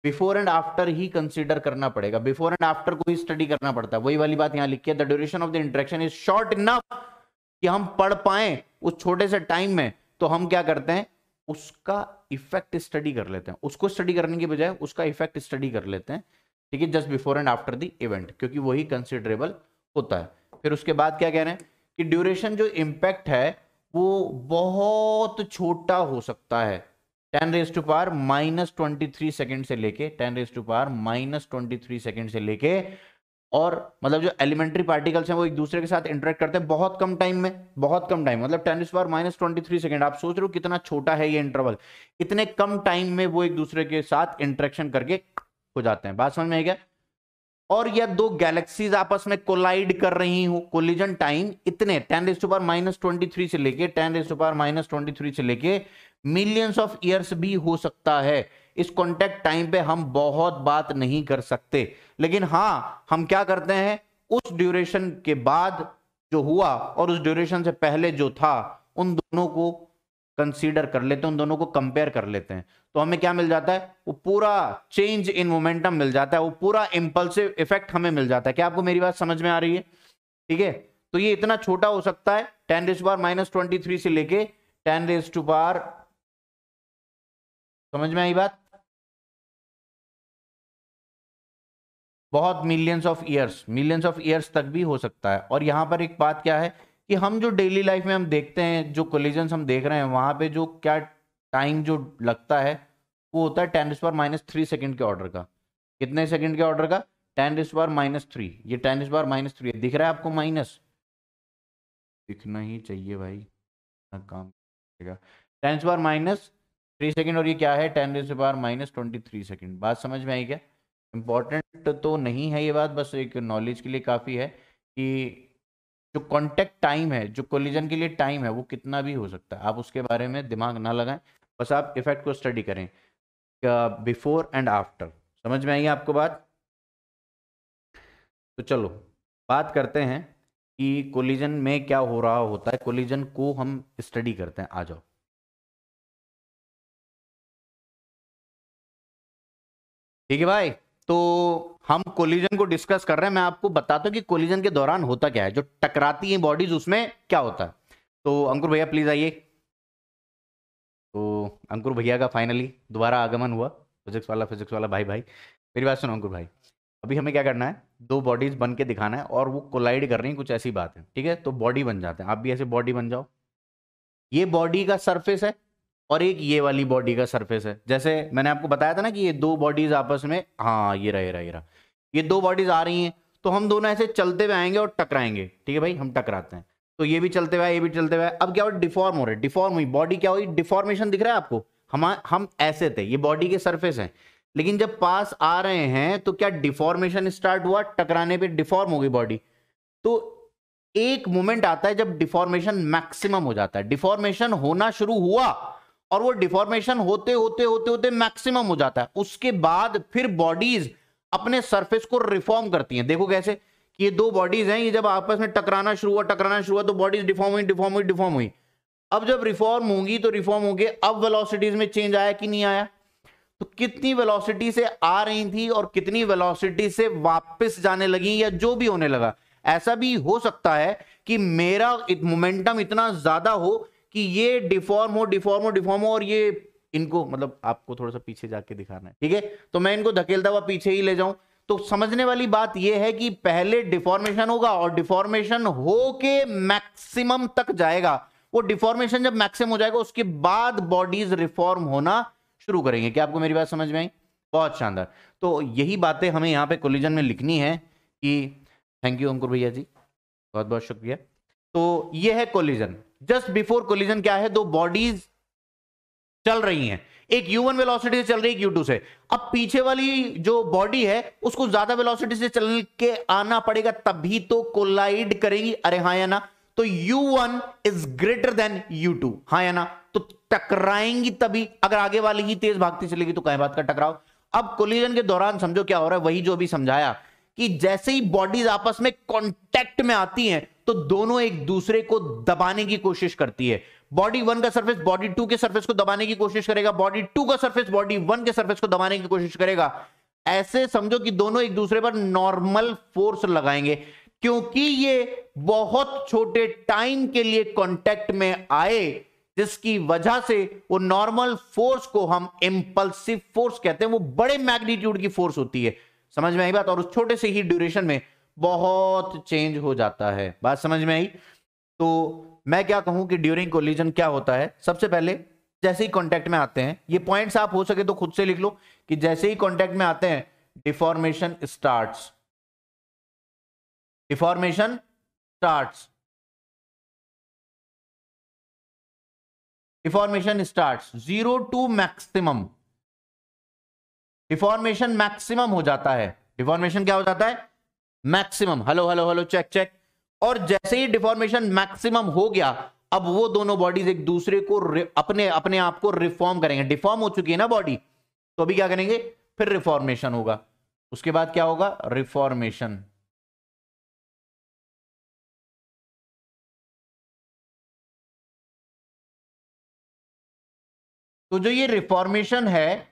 before and after he consider करना पड़ेगा। बिफोर एंड आफ्टर को ही स्टडी करना पड़ता है। वही वाली बात यहां लिखी है, the duration of the interaction is short enough कि हम पढ़ पाए उस छोटे से टाइम में। तो हम क्या करते हैं, उसका इफेक्ट स्टडी कर लेते हैं, उसको स्टडी करने की बजाय उसका इफेक्ट स्टडी कर लेते हैं, ठीक है, just before and after the event, क्योंकि वही कंसिडरेबल होता है। फिर उसके बाद क्या कह रहे हैं कि ड्यूरेशन जो इम्पैक्ट है वो बहुत छोटा हो सकता है, 10⁻⁻23 सेकेंड से लेके 10⁻⁻23 सेकेंड से लेके, और मतलब जो एलिमेंट्री पार्टिकल्स हैं वो एक दूसरे के साथ इंटरेक्ट करते हैं बहुत कम टाइम में, बहुत कम टाइम, मतलब 10⁻⁻23 सेकेंड। आप सोच रहे हो कितना छोटा है ये इंटरवल, इतने कम टाइम में वो एक दूसरे के साथ इंटरेक्शन करके हो जाते हैं। बात समझ में आई क्या? और यह दो गैलेक्सीज आपस में कोलाइड कर रही हूं, कोलिजन टाइम इतने 10⁻⁻23 से लेके 10⁻⁻23 से लेके मिलियंस ऑफ ईयर्स भी हो सकता है। इस कॉन्टेक्ट टाइम पे हम बहुत बात नहीं कर सकते, लेकिन हां हम क्या करते हैं, उस ड्यूरेशन के बाद जो हुआ और उस ड्यूरेशन से पहले जो था उन दोनों को कंसीडर कर लेते हैं, उन दोनों को कंपेयर कर लेते हैं, तो हमें क्या मिल जाता है, वो पूरा चेंज इन मोमेंटम मिल जाता है, वो पूरा इंपल्सिव इफेक्ट हमें मिल जाता है। क्या आपको मेरी बात समझ में आ रही है? ठीक है, तो ये इतना छोटा हो सकता है 10⁻⁻23 से लेके 10⁻, समझ में आई बात? बहुत मिलियंस ऑफ ईयर्स तक भी हो सकता है। और यहां पर एक बात क्या है कि हम जो डेली लाइफ में हम देखते हैं, जो कोलिजन्स हम देख रहे हैं, वहां पे जो क्या टाइम जो लगता है वो होता है 10⁻³ सेकंड के ऑर्डर का। कितने सेकंड के ऑर्डर का? 10⁻³ ये 10⁻³ दिख रहा है आपको? माइनस दिखना ही चाहिए भाई, काम करेगा। 10⁻³ सेकंड, और ये क्या है 10⁻⁻23 सेकंड। बात समझ में आई क्या? इंपॉर्टेंट तो नहीं है ये बात, बस एक नॉलेज के लिए काफी है कि जो कांटेक्ट टाइम है, जो कोलिजन के लिए टाइम है, वो कितना भी हो सकता है। आप उसके बारे में दिमाग ना लगाएं, बस आप इफेक्ट को स्टडी करें बिफोर एंड आफ्टर। समझ में आई आपको बात? तो चलो बात करते हैं कि कोलिजन में क्या हो रहा होता है, कोलिजन को हम स्टडी करते हैं। आ जाओ, ठीक है भाई, तो हम कोलिजन को डिस्कस कर रहे हैं। मैं आपको बताता हूं कि कोलिजन के दौरान होता क्या है, जो टकराती हैं बॉडीज उसमें क्या होता है। तो अंकुर भैया प्लीज आइए। तो अंकुर भैया का फाइनली दोबारा आगमन हुआ, फिजिक्स वाला भाई। मेरी बात सुनो अंकुर भाई, अभी हमें क्या करना है, दो बॉडीज बन के दिखाना है और वो कोलाइड कर रही हैं, कुछ ऐसी बात है, ठीक है? तो बॉडी बन जाते हैं, आप भी ऐसे बॉडी बन जाओ। ये बॉडी का सरफेस है और एक ये वाली बॉडी का सरफेस है। जैसे मैंने आपको बताया था ना कि ये दो बॉडीज आपस में, हाँ ये रहा, ये दो बॉडीज आ रही हैं, तो हम दोनों ऐसे चलते हुए आएंगे और टकराएंगे, ठीक है भाई? हम टकराते हैं, तो ये भी चलते हुए, ये भी चलते हुए। अब क्या हो, डिफॉर्म हो रहे, डिफॉर्म हुई बॉडी, क्या हुई, डिफॉर्मेशन दिख रहा है आपको? हम ऐसे थे, ये बॉडी के सरफेस हैं, लेकिन जब पास आ रहे हैं तो क्या डिफॉर्मेशन स्टार्ट हुआ, टकराने पे डिफॉर्म हो गई बॉडी। तो एक मोमेंट आता है जब डिफॉर्मेशन मैक्सिमम हो जाता है, डिफॉर्मेशन होना शुरू हुआ और वो डिफॉर्मेशन होते होते होते होते मैक्सिमम हो जाता है, उसके बाद फिर बॉडीज अपने सरफेस को रिफॉर्म करती हैं। देखो कैसे कि ये दो बॉडीज हैं, ये जब आपस में टकराना शुरू हुआ तो बॉडीज डिफॉर्म हुई। अब जब रिफॉर्म होंगी तो रिफॉर्म होंगे, अब वेलोसिटीज में चेंज आया कि नहीं आया? तो कितनी वेलोसिटी से आ रही थी और कितनी वेलोसिटी से वापस जाने लगी, या जो भी होने लगा। ऐसा भी हो सकता है कि मेरा मोमेंटम इतना ज्यादा हो कि ये डिफॉर्म हो और ये इनको, मतलब आपको थोड़ा सा पीछे जाके दिखाना है, ठीक है? तो मैं इनको धकेलता हुआ पीछे ही ले जाऊं। तो समझने वाली बात यह है कि पहले डिफॉर्मेशन होगा और डिफॉर्मेशन होके मैक्सिमम तक जाएगा। वो डिफॉर्मेशन जब मैक्सिमम हो जाएगा उसके बाद बॉडीज रिफॉर्म होना शुरू करेंगे। क्या आपको मेरी बात समझ में आई? बहुत शानदार। तो यही बातें हमें यहां पे कोलिजन में लिखनी है कि, थैंक यू अंकुर भैया जी, बहुत बहुत शुक्रिया। तो ये है कोलिजन। जस्ट बिफोर कोलिजन क्या है, दो बॉडीज चल रही हैं, एक u1 वेलोसिटी से चल रही है, एक u2 से। अब पीछे वाली जो बॉडी है उसको ज्यादा वेलोसिटी से चल के आना पड़ेगा, तभी तो कोलाइड करेंगी। अरे हाँ या ना? तो u1 is greater than u2, हाँ या ना? तो टकराएंगी तभी। अगर आगे वाली ही तेज भागती चलेगी तो कहीं बात का टकराव। अब कोलिजन के दौरान समझो क्या हो रहा है, वही जो अभी समझाया कि जैसे ही बॉडीज आपस में कांटेक्ट में आती हैं तो दोनों एक दूसरे को दबाने की कोशिश करती है। बॉडी 1 का सरफेस बॉडी 2 के सरफेस को दबाने की कोशिश करेगा, बॉडी 2 का सरफेस बॉडी 1 के सरफेस को दबाने की कोशिश करेगा। ऐसे समझो कि दोनों एक दूसरे पर नॉर्मल फोर्स लगाएंगे, क्योंकि ये बहुत छोटे टाइम के लिए कांटेक्ट में आए, जिसकी वजह से वो नॉर्मल फोर्स को हम इंपल्सिव फोर्स कहते हैं। वो बड़े मैग्नीट्यूड की फोर्स होती है, समझ में आई बात, और उस छोटे से ही ड्यूरेशन में बहुत चेंज हो जाता है। बात समझ में आई? तो मैं क्या कहूं कि ड्यूरिंग कोलिजन क्या होता है। सबसे पहले जैसे ही कांटेक्ट में आते हैं, ये पॉइंट्स आप हो सके तो खुद से लिख लो कि जैसे ही कांटेक्ट में आते हैं deformation starts, deformation starts, deformation starts, 0 to maximum. Deformation maximum हो जाता है, डिफॉर्मेशन क्या हो जाता है? Maximum. Hello hello hello, check check. और जैसे ही डिफॉर्मेशन मैक्सिमम हो गया, अब वो दोनों बॉडीज एक दूसरे को अपने अपने आप को रिफॉर्म करेंगे। डिफॉर्म हो चुकी है ना बॉडी, तो अभी क्या करेंगे? फिर रिफॉर्मेशन होगा। उसके बाद क्या होगा? रिफॉर्मेशन। तो जो ये रिफॉर्मेशन है,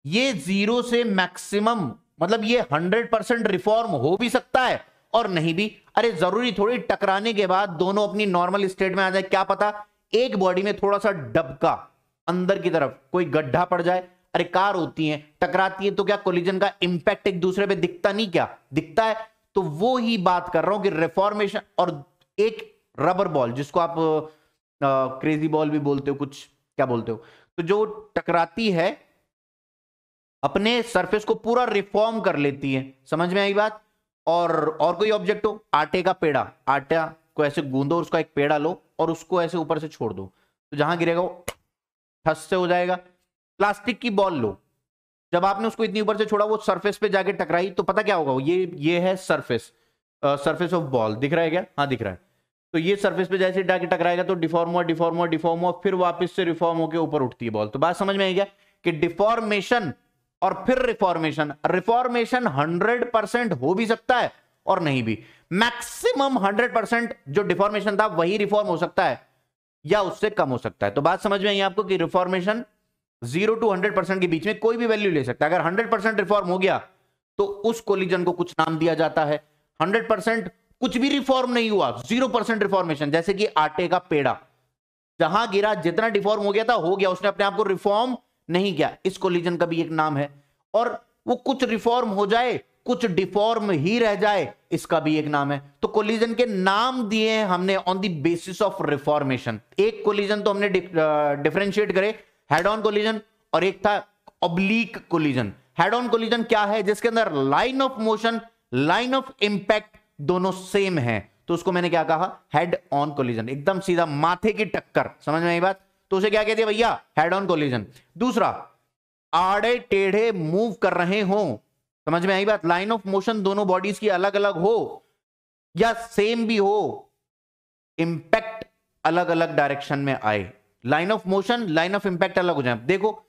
ये 0 से मैक्सिमम, मतलब ये 100% रिफॉर्म हो भी सकता है और नहीं भी। अरे जरूरी थोड़ी टकराने के बाद दोनों अपनी नॉर्मल स्टेट में आ जाए, क्या पता एक बॉडी में थोड़ा सा डबका अंदर की तरफ कोई गड्ढा पड़ जाए। अरे कार होती है, टकराती है, तो क्या कोलिजन का इंपैक्ट एक दूसरे पे दिखता नहीं? क्या दिखता है? तो वो ही बात कर रहा हूं कि रिफॉर्मेशन। और एक रबर बॉल, जिसको आप क्रेजी बॉल भी बोलते हो, कुछ क्या बोलते हो, तो जो टकराती है अपने सरफेस को पूरा रिफॉर्म कर लेती है। समझ में आई बात? और कोई ऑब्जेक्ट हो, आटे का पेड़ा, आटा को ऐसे गूंदो, उसका एक पेड़ा लो और उसको ऐसे ऊपर से छोड़ दो, तो जहां गिरेगा वो ठस से हो जाएगा। प्लास्टिक की बॉल लो, जब आपने उसको इतनी ऊपर से छोड़ा, वो सरफेस पे जाके टकराई, तो पता क्या होगा? ये है सरफेस, सरफेस ऑफ बॉल। दिख रहा है क्या? हाँ दिख रहा है। तो ये सरफेस पे जैसे जाके टकराएगा तो डिफॉर्म हुआ, डिफॉर्म हुआ, डिफॉर्म हुआ, फिर वापस से रिफॉर्म होकर ऊपर उठती है बॉल। तो बात समझ में आई क्या कि डिफॉर्मेशन और फिर रिफॉर्मेशन। रिफॉर्मेशन 100% हो भी सकता है और नहीं भी। मैक्सिमम 100% जो डिफॉर्मेशन था वही रिफॉर्म हो सकता है या उससे कम हो सकता है। तो बात समझ में आई आपको कि रिफॉर्मेशन 0 टू 100% के बीच में कोई भी वैल्यू ले सकता है। अगर 100% रिफॉर्म हो गया तो उस कोलिजन को कुछ नाम दिया जाता है। 100% कुछ भी रिफॉर्म नहीं हुआ, 0% रिफॉर्मेशन, जैसे कि आटे का पेड़ा, जहां गिरा जितना डिफॉर्म हो गया था हो गया, उसने अपने आप को रिफॉर्म नहीं किया, इस कोलिजन का भी एक नाम है। और वो कुछ रिफॉर्म हो जाए, कुछ डिफॉर्म ही रह जाए, इसका भी एक नाम है। तो कोलिजन के नाम दिए हैं हमने on the basis of reformation. एक कोलिजन तो हमने डिफरेंशिएट करे, हेड ऑन कोलिजन, और एक था oblique collision. Head on collision क्या है? जिसके अंदर line of motion, line of impact दोनों सेम है, तो उसको मैंने क्या कहा? Head on collision. एकदम सीधा माथे की टक्कर, समझ में आई बात? तो उसे क्या कहते हैं भैया? Head on collision. दूसरा, आड़े टेढ़े मूव कर रहे हो, समझ में आई बात? लाइन ऑफ मोशन दोनों बॉडीज की अलग अलग हो या सेम भी हो, इंपैक्ट अलग अलग डायरेक्शन में आए। Line of motion, line of impact अलग हो जाए। देखो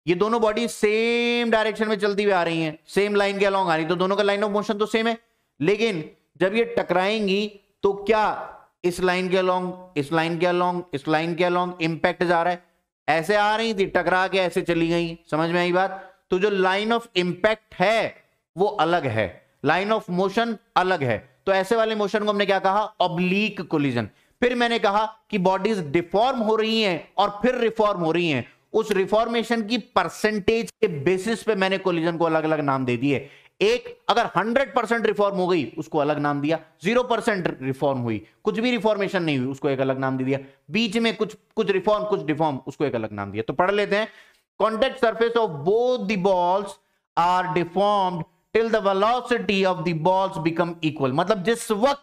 ये दोनों बॉडी सेम डायरेक्शन में चलती हुई आ रही हैं, सेम लाइन के अलॉन्ग आ रही, तो दोनों का लाइन ऑफ मोशन तो सेम है। लेकिन जब ये टकराएंगी तो क्या इस लाइन के अलॉन्ग, इस लाइन के अलॉन्ग, इस लाइन के अलॉन्ग इंपैक्ट जा रहा है? ऐसे आ रही थी, टकरा के ऐसे चली गई, समझ में आई बात? तो जो लाइन ऑफ इंपैक्ट है वो अलग है, लाइन ऑफ मोशन अलग है। तो ऐसे वाले मोशन को हमने क्या कहा? Oblique collision. फिर मैंने कहा कि बॉडीज डिफॉर्म हो रही हैं और फिर रिफॉर्म हो रही हैं, उस रिफॉर्मेशन की परसेंटेज के बेसिस पे मैंने कोलिजन को अलग अलग नाम दे दिए। एक अगर 100% रिफॉर्म हो गई उसको अलग नाम दिया, 0% रिफॉर्म हुई, कुछ भी रिफॉर्मेशन नहीं हुई, उसको एक अलग नाम दे दिया, बीच में कुछ कुछ रिफॉर्म कुछ डिफॉर्म, उसको एक अलग नाम दिया। तो पढ़ लेते हैं। Contact surface of both the balls are deformed till the velocity of the balls become equal. मतलब जिस वक्त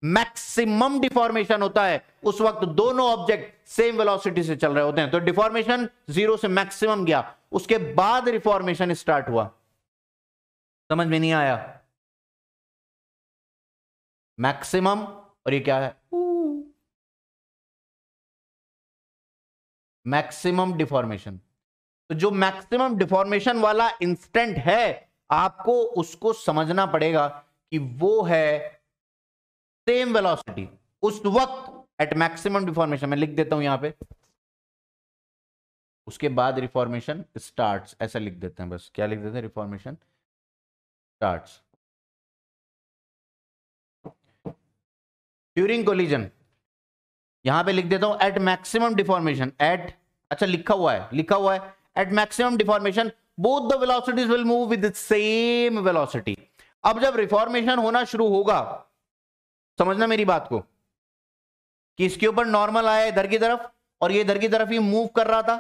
मैक्सिमम डिफॉर्मेशन होता है उस वक्त दोनों ऑब्जेक्ट सेम वेलोसिटी से चल रहे होते हैं। तो डिफॉर्मेशन 0 से मैक्सिमम गया, उसके बाद रिफॉर्मेशन स्टार्ट हुआ। समझ में नहीं आया? मैक्सिमम, और ये क्या है? Maximum deformation. तो जो मैक्सिमम डिफॉर्मेशन वाला इंस्टेंट है, आपको उसको समझना पड़ेगा कि वो है सेम वेलोसिटी उस वक्त एट मैक्सिमम डिफॉर्मेशन। मैं लिख देता हूं यहां पे, उसके बाद रिफॉर्मेशन स्टार्ट्स, ऐसा लिख देते हैं बस। क्या लिख देते हैं? Reformation starts during collision. यहां पे लिख देता हूं एट मैक्सिमम डिफॉर्मेशन, एट, अच्छा लिखा हुआ है at maximum deformation both the velocities will move with the same velocity. अब जब रिफॉर्मेशन होना शुरू होगा, समझना मेरी बात को, कि इसके ऊपर नॉर्मल आया इधर की तरफ और ये इधर की तरफ ही मूव कर रहा था,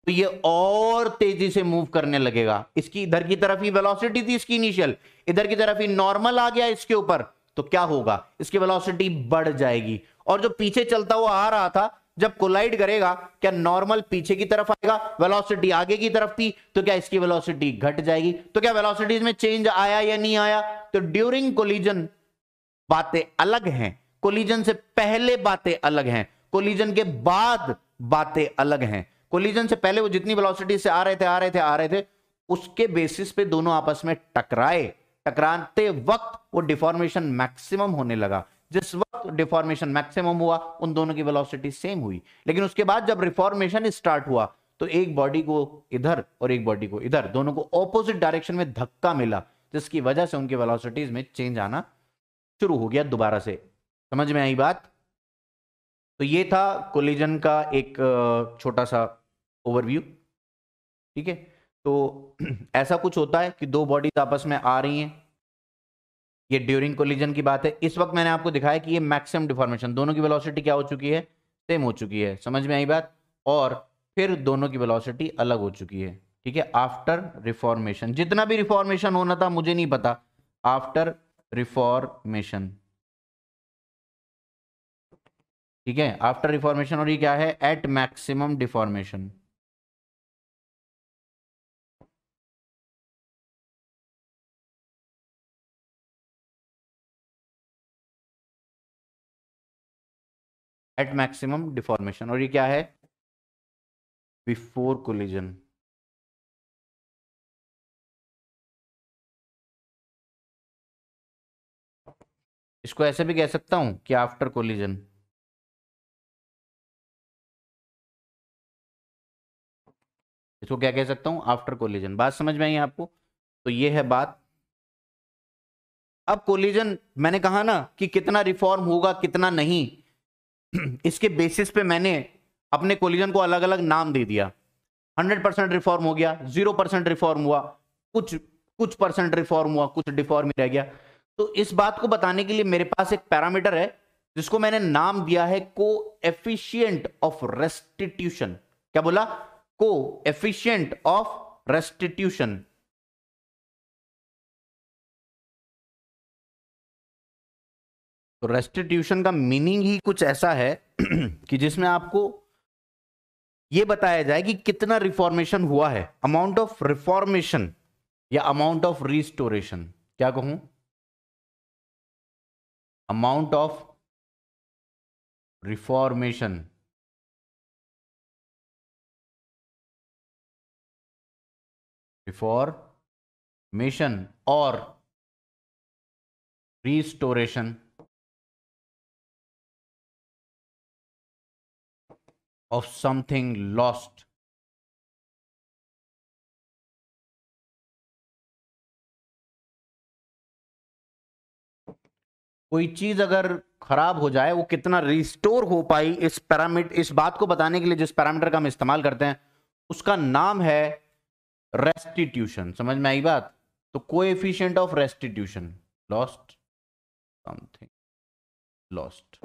तो ये और तेजी से मूव करने लगेगा। इसकी इधर की तरफ ही वेलोसिटी थी इसकी इनिशियल, इधर की तरफ ही नॉर्मल आ गया इसके ऊपर, तो क्या होगा, इसकी वेलोसिटी बढ़ जाएगी। और जो पीछे चलता हुआ आ रहा था, जब कोलाइड करेगा, क्या नॉर्मल पीछे की तरफ आएगा, वेलोसिटी आगे की तरफ थी, तो क्या इसकी वेलोसिटी घट जाएगी। तो क्या वेलोसिटीज में चेंज आया या नहीं आया? तो ड्यूरिंग कोलिजन बातें अलग हैं, कोलिजन से पहले बातें अलग हैं, कोलिजन के बाद बातें अलग हैं। कोलिजन से पहले वो जितनी वेलोसिटी से आ रहे थे उसके बेसिस पे दोनों आपस में टकराते वक्त वो डिफॉर्मेशन मैक्सिमम होने लगा। जिस वक्त डिफॉर्मेशन मैक्सिमम हुआ उन दोनों की वेलोसिटी सेम हुई। लेकिन उसके बाद जब रिफॉर्मेशन स्टार्ट हुआ तो एक बॉडी को इधर और एक बॉडी को इधर, दोनों को ऑपोजिट डायरेक्शन में धक्का मिला, जिसकी वजह से उनकी वेलोसिटीज में चेंज आना शुरू हो गया दोबारा से। समझ में आई बात? तो ये था कोलिजन का एक छोटा सा ओवरव्यू। ठीक है, तो ऐसा कुछ होता है कि दो बॉडीज आपस में आ रही हैं, ये ड्यूरिंग कोलिजन की बात है। इस वक्त मैंने आपको दिखाया कि ये मैक्सिमम डिफॉर्मेशन, दोनों की वेलोसिटी क्या हो चुकी है, सेम हो चुकी है। समझ में आई बात? और फिर दोनों की वेलोसिटी अलग हो चुकी है। ठीक है, आफ्टर रिफॉर्मेशन, जितना भी रिफॉर्मेशन होना था मुझे नहीं पता, आफ्टर रिफॉर्मेशन, ठीक है, आफ्टर रिफॉर्मेशन। और ये क्या है, at maximum deformation. At maximum deformation. और ये क्या है, बिफोर कोलिजन। इसको ऐसे भी कह सकता हूं कि आफ्टर कोलिजन। इसको क्या कह सकता हूं, आफ्टर कोलिजन। बात समझ में आई आपको? तो ये है बात। अब कोलिजन मैंने कहा ना कि कितना रिफॉर्म होगा कितना नहीं, इसके बेसिस पे मैंने अपने कोलिजन को अलग अलग नाम दे दिया। 100% रिफॉर्म हो गया, 0% रिफॉर्म हुआ, कुछ कुछ परसेंट रिफॉर्म हुआ, कुछ डिफॉर्म ही रह गया। तो इस बात को बताने के लिए मेरे पास एक पैरामीटर है जिसको मैंने नाम दिया है कोएफिशिएंट ऑफ रेस्टिट्यूशन। क्या बोला? Coefficient of restitution. तो रेस्टिट्यूशन का मीनिंग ही कुछ ऐसा है कि जिसमें आपको यह बताया जाए कि कितना रिफॉर्मेशन हुआ है, अमाउंट ऑफ रिफॉर्मेशन या अमाउंट ऑफ रिस्टोरेशन। क्या कहूं, अमाउंट ऑफ रिफॉर्मेशन, रिफॉर्मेशन और रिस्टोरेशन of something lost। कोई चीज अगर खराब हो जाए वो कितना रिस्टोर हो पाई, इस पैरामीटर, इस बात को बताने के लिए जिस पैरामीटर का हम इस्तेमाल करते हैं उसका नाम है रेस्टिट्यूशन। समझ में आई बात? तो coefficient of restitution, lost, something lost.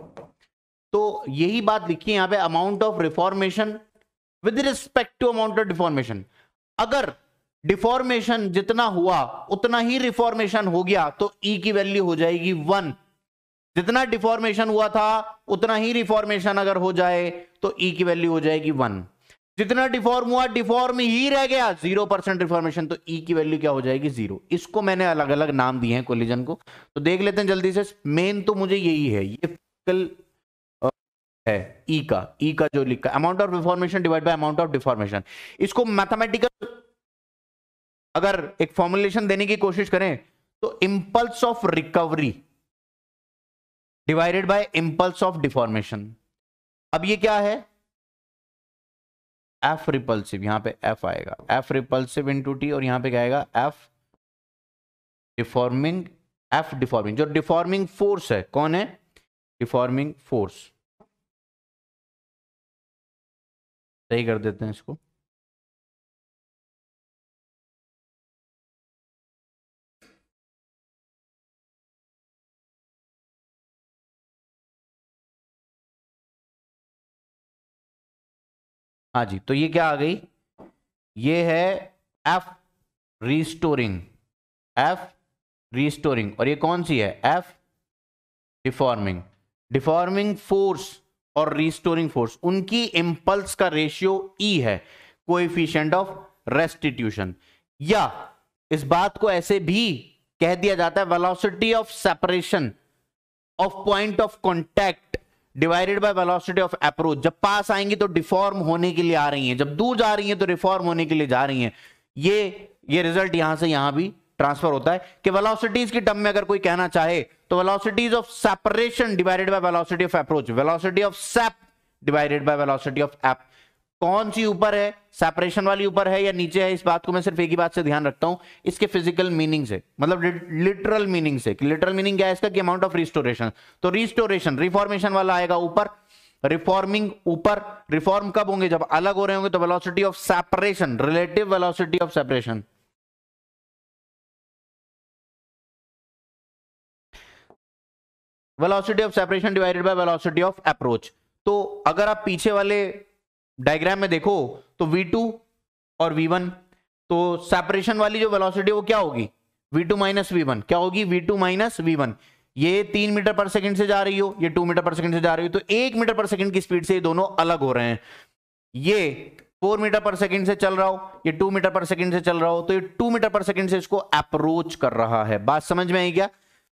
तो यही बात लिखी है यहां पे, amount of reformation with respect to amount of deformation. अगर डिफॉर्मेशन जितना हुआ उतना ही रिफॉर्मेशन हो गया तो ई की वैल्यू हो जाएगी 1। जितना डिफॉर्मेशन हुआ था उतना ही रिफॉर्मेशन अगर हो जाए तो ई की वैल्यू हो जाएगी 1। जितना डिफॉर्म हुआ डिफॉर्म ही रह गया, 0% रिफॉर्मेशन, तो ई की वैल्यू क्या हो जाएगी, 0। इसको मैंने अलग अलग नाम दिए हैं कोलिजन को, तो देख लेते हैं जल्दी से। मेन तो मुझे यही है, ये फिजिकल है ई का जो लिखा, amount of reformation divide by amount of deformation. इसको मैथमेटिकल अगर एक फॉर्मुलेशन देने की कोशिश करें तो impulse of recovery divided by impulse of deformation. अब ये क्या है, एफ रिपल्सिव, यहां पे एफ आएगा, एफ रिपल्सिव इंटू टी, और यहां पे क्या आएगा, एफ डिफॉर्मिंग, एफ डिफॉर्मिंग, जो डिफॉर्मिंग फोर्स है, कौन है, डिफॉर्मिंग फोर्स। सही कर देते हैं इसको। हाँ जी, तो ये क्या आ गई, ये है एफ रीस्टोरिंग, एफ रीस्टोरिंग, और ये कौन सी है, एफ डिफॉर्मिंग। डिफॉर्मिंग फोर्स और रीस्टोरिंग फोर्स, उनकी इंपल्स का रेशियो ई है, कोएफिशिएंट ऑफ रेस्टिट्यूशन। या इस बात को ऐसे भी कह दिया जाता है, velocity of separation of point of contact divided by velocity of approach. जब पास आएंगी तो डिफॉर्म होने के लिए आ रही हैं, जब दूर जा रही हैं तो रिफॉर्म होने के लिए जा रही हैं। ये रिजल्ट यहां से यहां भी ट्रांसफर होता है कि वेलोसिटीज की टर्म में अगर कोई कहना चाहे तो velocities of separation divided by velocity of approach, velocity of shape divided by velocity of app. कौन सी ऊपर है, सेपरेशन वाली ऊपर है या नीचे है, इस बात को मैं सिर्फ एक ही बात से ध्यान रखता हूं, इसके फिजिकल मीनिंग से, मतलब लिटरल मीनिंग से। लिटरल मीनिंग क्या है इसका, कि अमाउंट ऑफ रिस्टोरेशन। तो रिस्टोरेशन रिफॉर्मेशन वाला आएगा ऊपर, रिफॉर्मिंग ऊपर। रिफॉर्म कब होंगे, जब अलग हो रहे होंगे, तो velocity of separation, relative velocity of separation. Velocity of separation divided by velocity of approach. तो अगर आप पीछे वाले डायग्राम में देखो तो V2 और V1, तो सेपरेशन वाली जो वेलोसिटी वो क्या होगी, V2 माइनस V1, क्या होगी, V2 माइनस V1। ये 3 मीटर पर सेकंड से जा रही हो, ये 2 मीटर पर सेकंड से जा रही हो, तो 1 मीटर पर सेकंड की स्पीड से ये दोनों अलग हो रहे हैं। ये 4 मीटर पर सेकंड से चल रहा हो, ये 2 मीटर पर सेकंड से चल रहा हो, तो ये 2 मीटर पर सेकंड से इसको अप्रोच कर रहा है। बात समझ में आई क्या।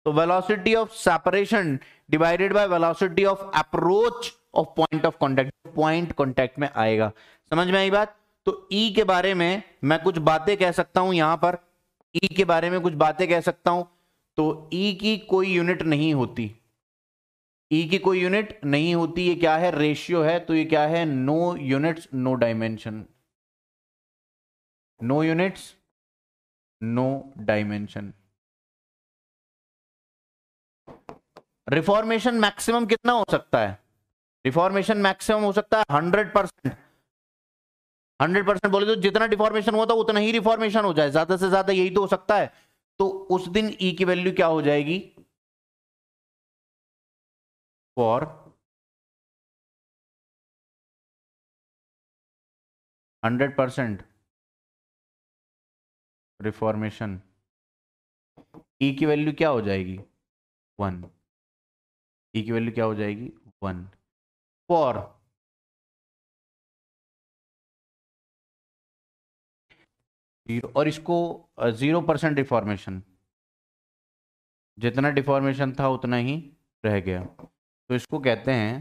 तो velocity of separation divided by velocity of approach of point of contact, point contact में आएगा। समझ में आई बात। तो ई के बारे में मैं कुछ बातें कह सकता हूं, यहां पर ई के बारे में कुछ बातें कह सकता हूं। तो ई की कोई यूनिट नहीं होती, ई की कोई यूनिट नहीं होती, ये क्या है, रेशियो है। तो ये क्या है, no units no dimension, no units no dimension. Reformation maximum कितना हो सकता है, रिफॉर्मेशन मैक्सिमम हो सकता है 100%। 100% बोले तो जितना डिफॉर्मेशन होता है उतना ही रिफॉर्मेशन हो जाए, ज्यादा से ज्यादा यही तो हो सकता है। तो उस दिन ई की वैल्यू क्या हो जाएगी, फॉर 100% रिफॉर्मेशन ई की वैल्यू क्या हो जाएगी, 1। ई की वैल्यू क्या हो जाएगी, 1। फॉर जीरो, और इसको 0% डिफॉर्मेशन, जितना डिफॉर्मेशन था उतना ही रह गया, तो इसको कहते हैं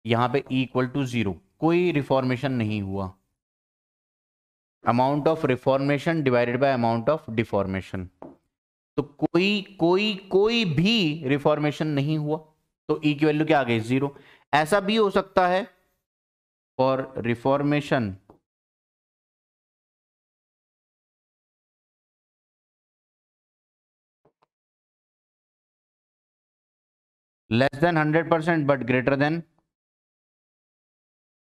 यहां पे इक्वल टू 0, कोई रिफॉर्मेशन नहीं हुआ। Amount of reformation divided by amount of deformation. तो कोई कोई कोई भी रिफॉर्मेशन नहीं हुआ, तो ई की वैल्यू क्या आ गई, 0। ऐसा भी हो सकता है for reformation less than 100% but greater than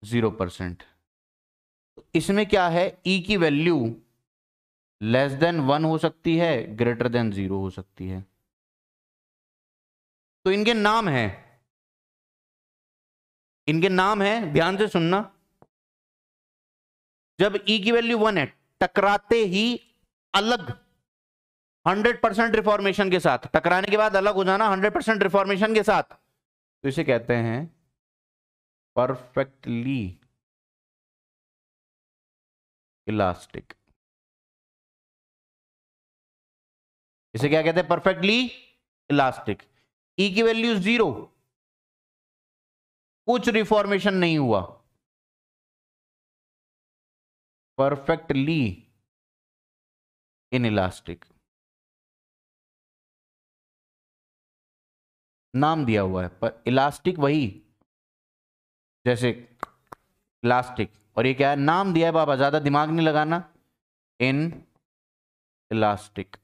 0%। इसमें क्या है, ई की वैल्यू लेस देन 1 हो सकती है, ग्रेटर देन 0 हो सकती है। तो इनके नाम है, इनके नाम है, ध्यान से सुनना। जब ई की वैल्यू 1 है, टकराते ही अलग 100% रिफॉर्मेशन के साथ, टकराने के बाद अलग हो जाना 100% रिफॉर्मेशन के साथ, तो इसे कहते हैं परफेक्टली इलास्टिक। इसे क्या कहते हैं, परफेक्टली इलास्टिक। ई की वैल्यू 0, कुछ रिफॉर्मेशन नहीं हुआ, परफेक्टली इन इलास्टिक, नाम दिया हुआ है, पर इलास्टिक वही, जैसे इलास्टिक, और ये क्या है, नाम दिया है बाबा, ज्यादा दिमाग नहीं लगाना, इन इलास्टिक।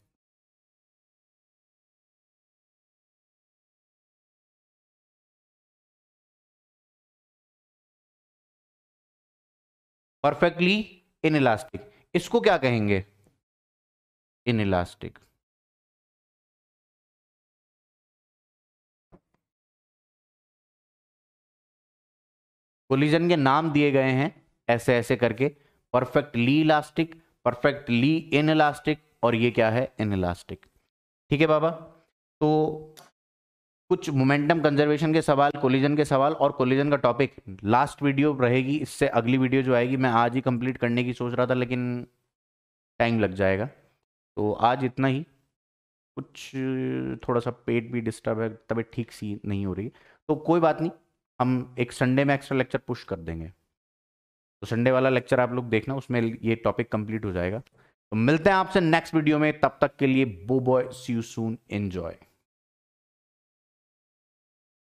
परफेक्टली इनइलास्टिक, इसको क्या कहेंगे? इनइलास्टिक। कोलिजन के नाम दिए गए हैं ऐसे ऐसे करके, परफेक्टली इलास्टिक, परफेक्टली इनइलास्टिक, और ये क्या है? इनइलास्टिक। ठीक है बाबा, तो कुछ मोमेंटम कंजर्वेशन के सवाल, कोलिजन के सवाल और कोलिजन का टॉपिक लास्ट वीडियो रहेगी। इससे अगली वीडियो जो आएगी मैं आज ही कंप्लीट करने की सोच रहा था, लेकिन टाइम लग जाएगा, तो आज इतना ही। कुछ थोड़ा सा पेट भी डिस्टर्ब है, तबीयत ठीक सी नहीं हो रही, तो कोई बात नहीं, हम एक संडे में एक्स्ट्रा लेक्चर पुश कर देंगे। तो संडे वाला लेक्चर आप लोग देखना, उसमें ये टॉपिक कंप्लीट हो जाएगा। तो मिलते हैं आपसे नेक्स्ट वीडियो में, तब तक के लिए bye bye, see you soon, enjoy.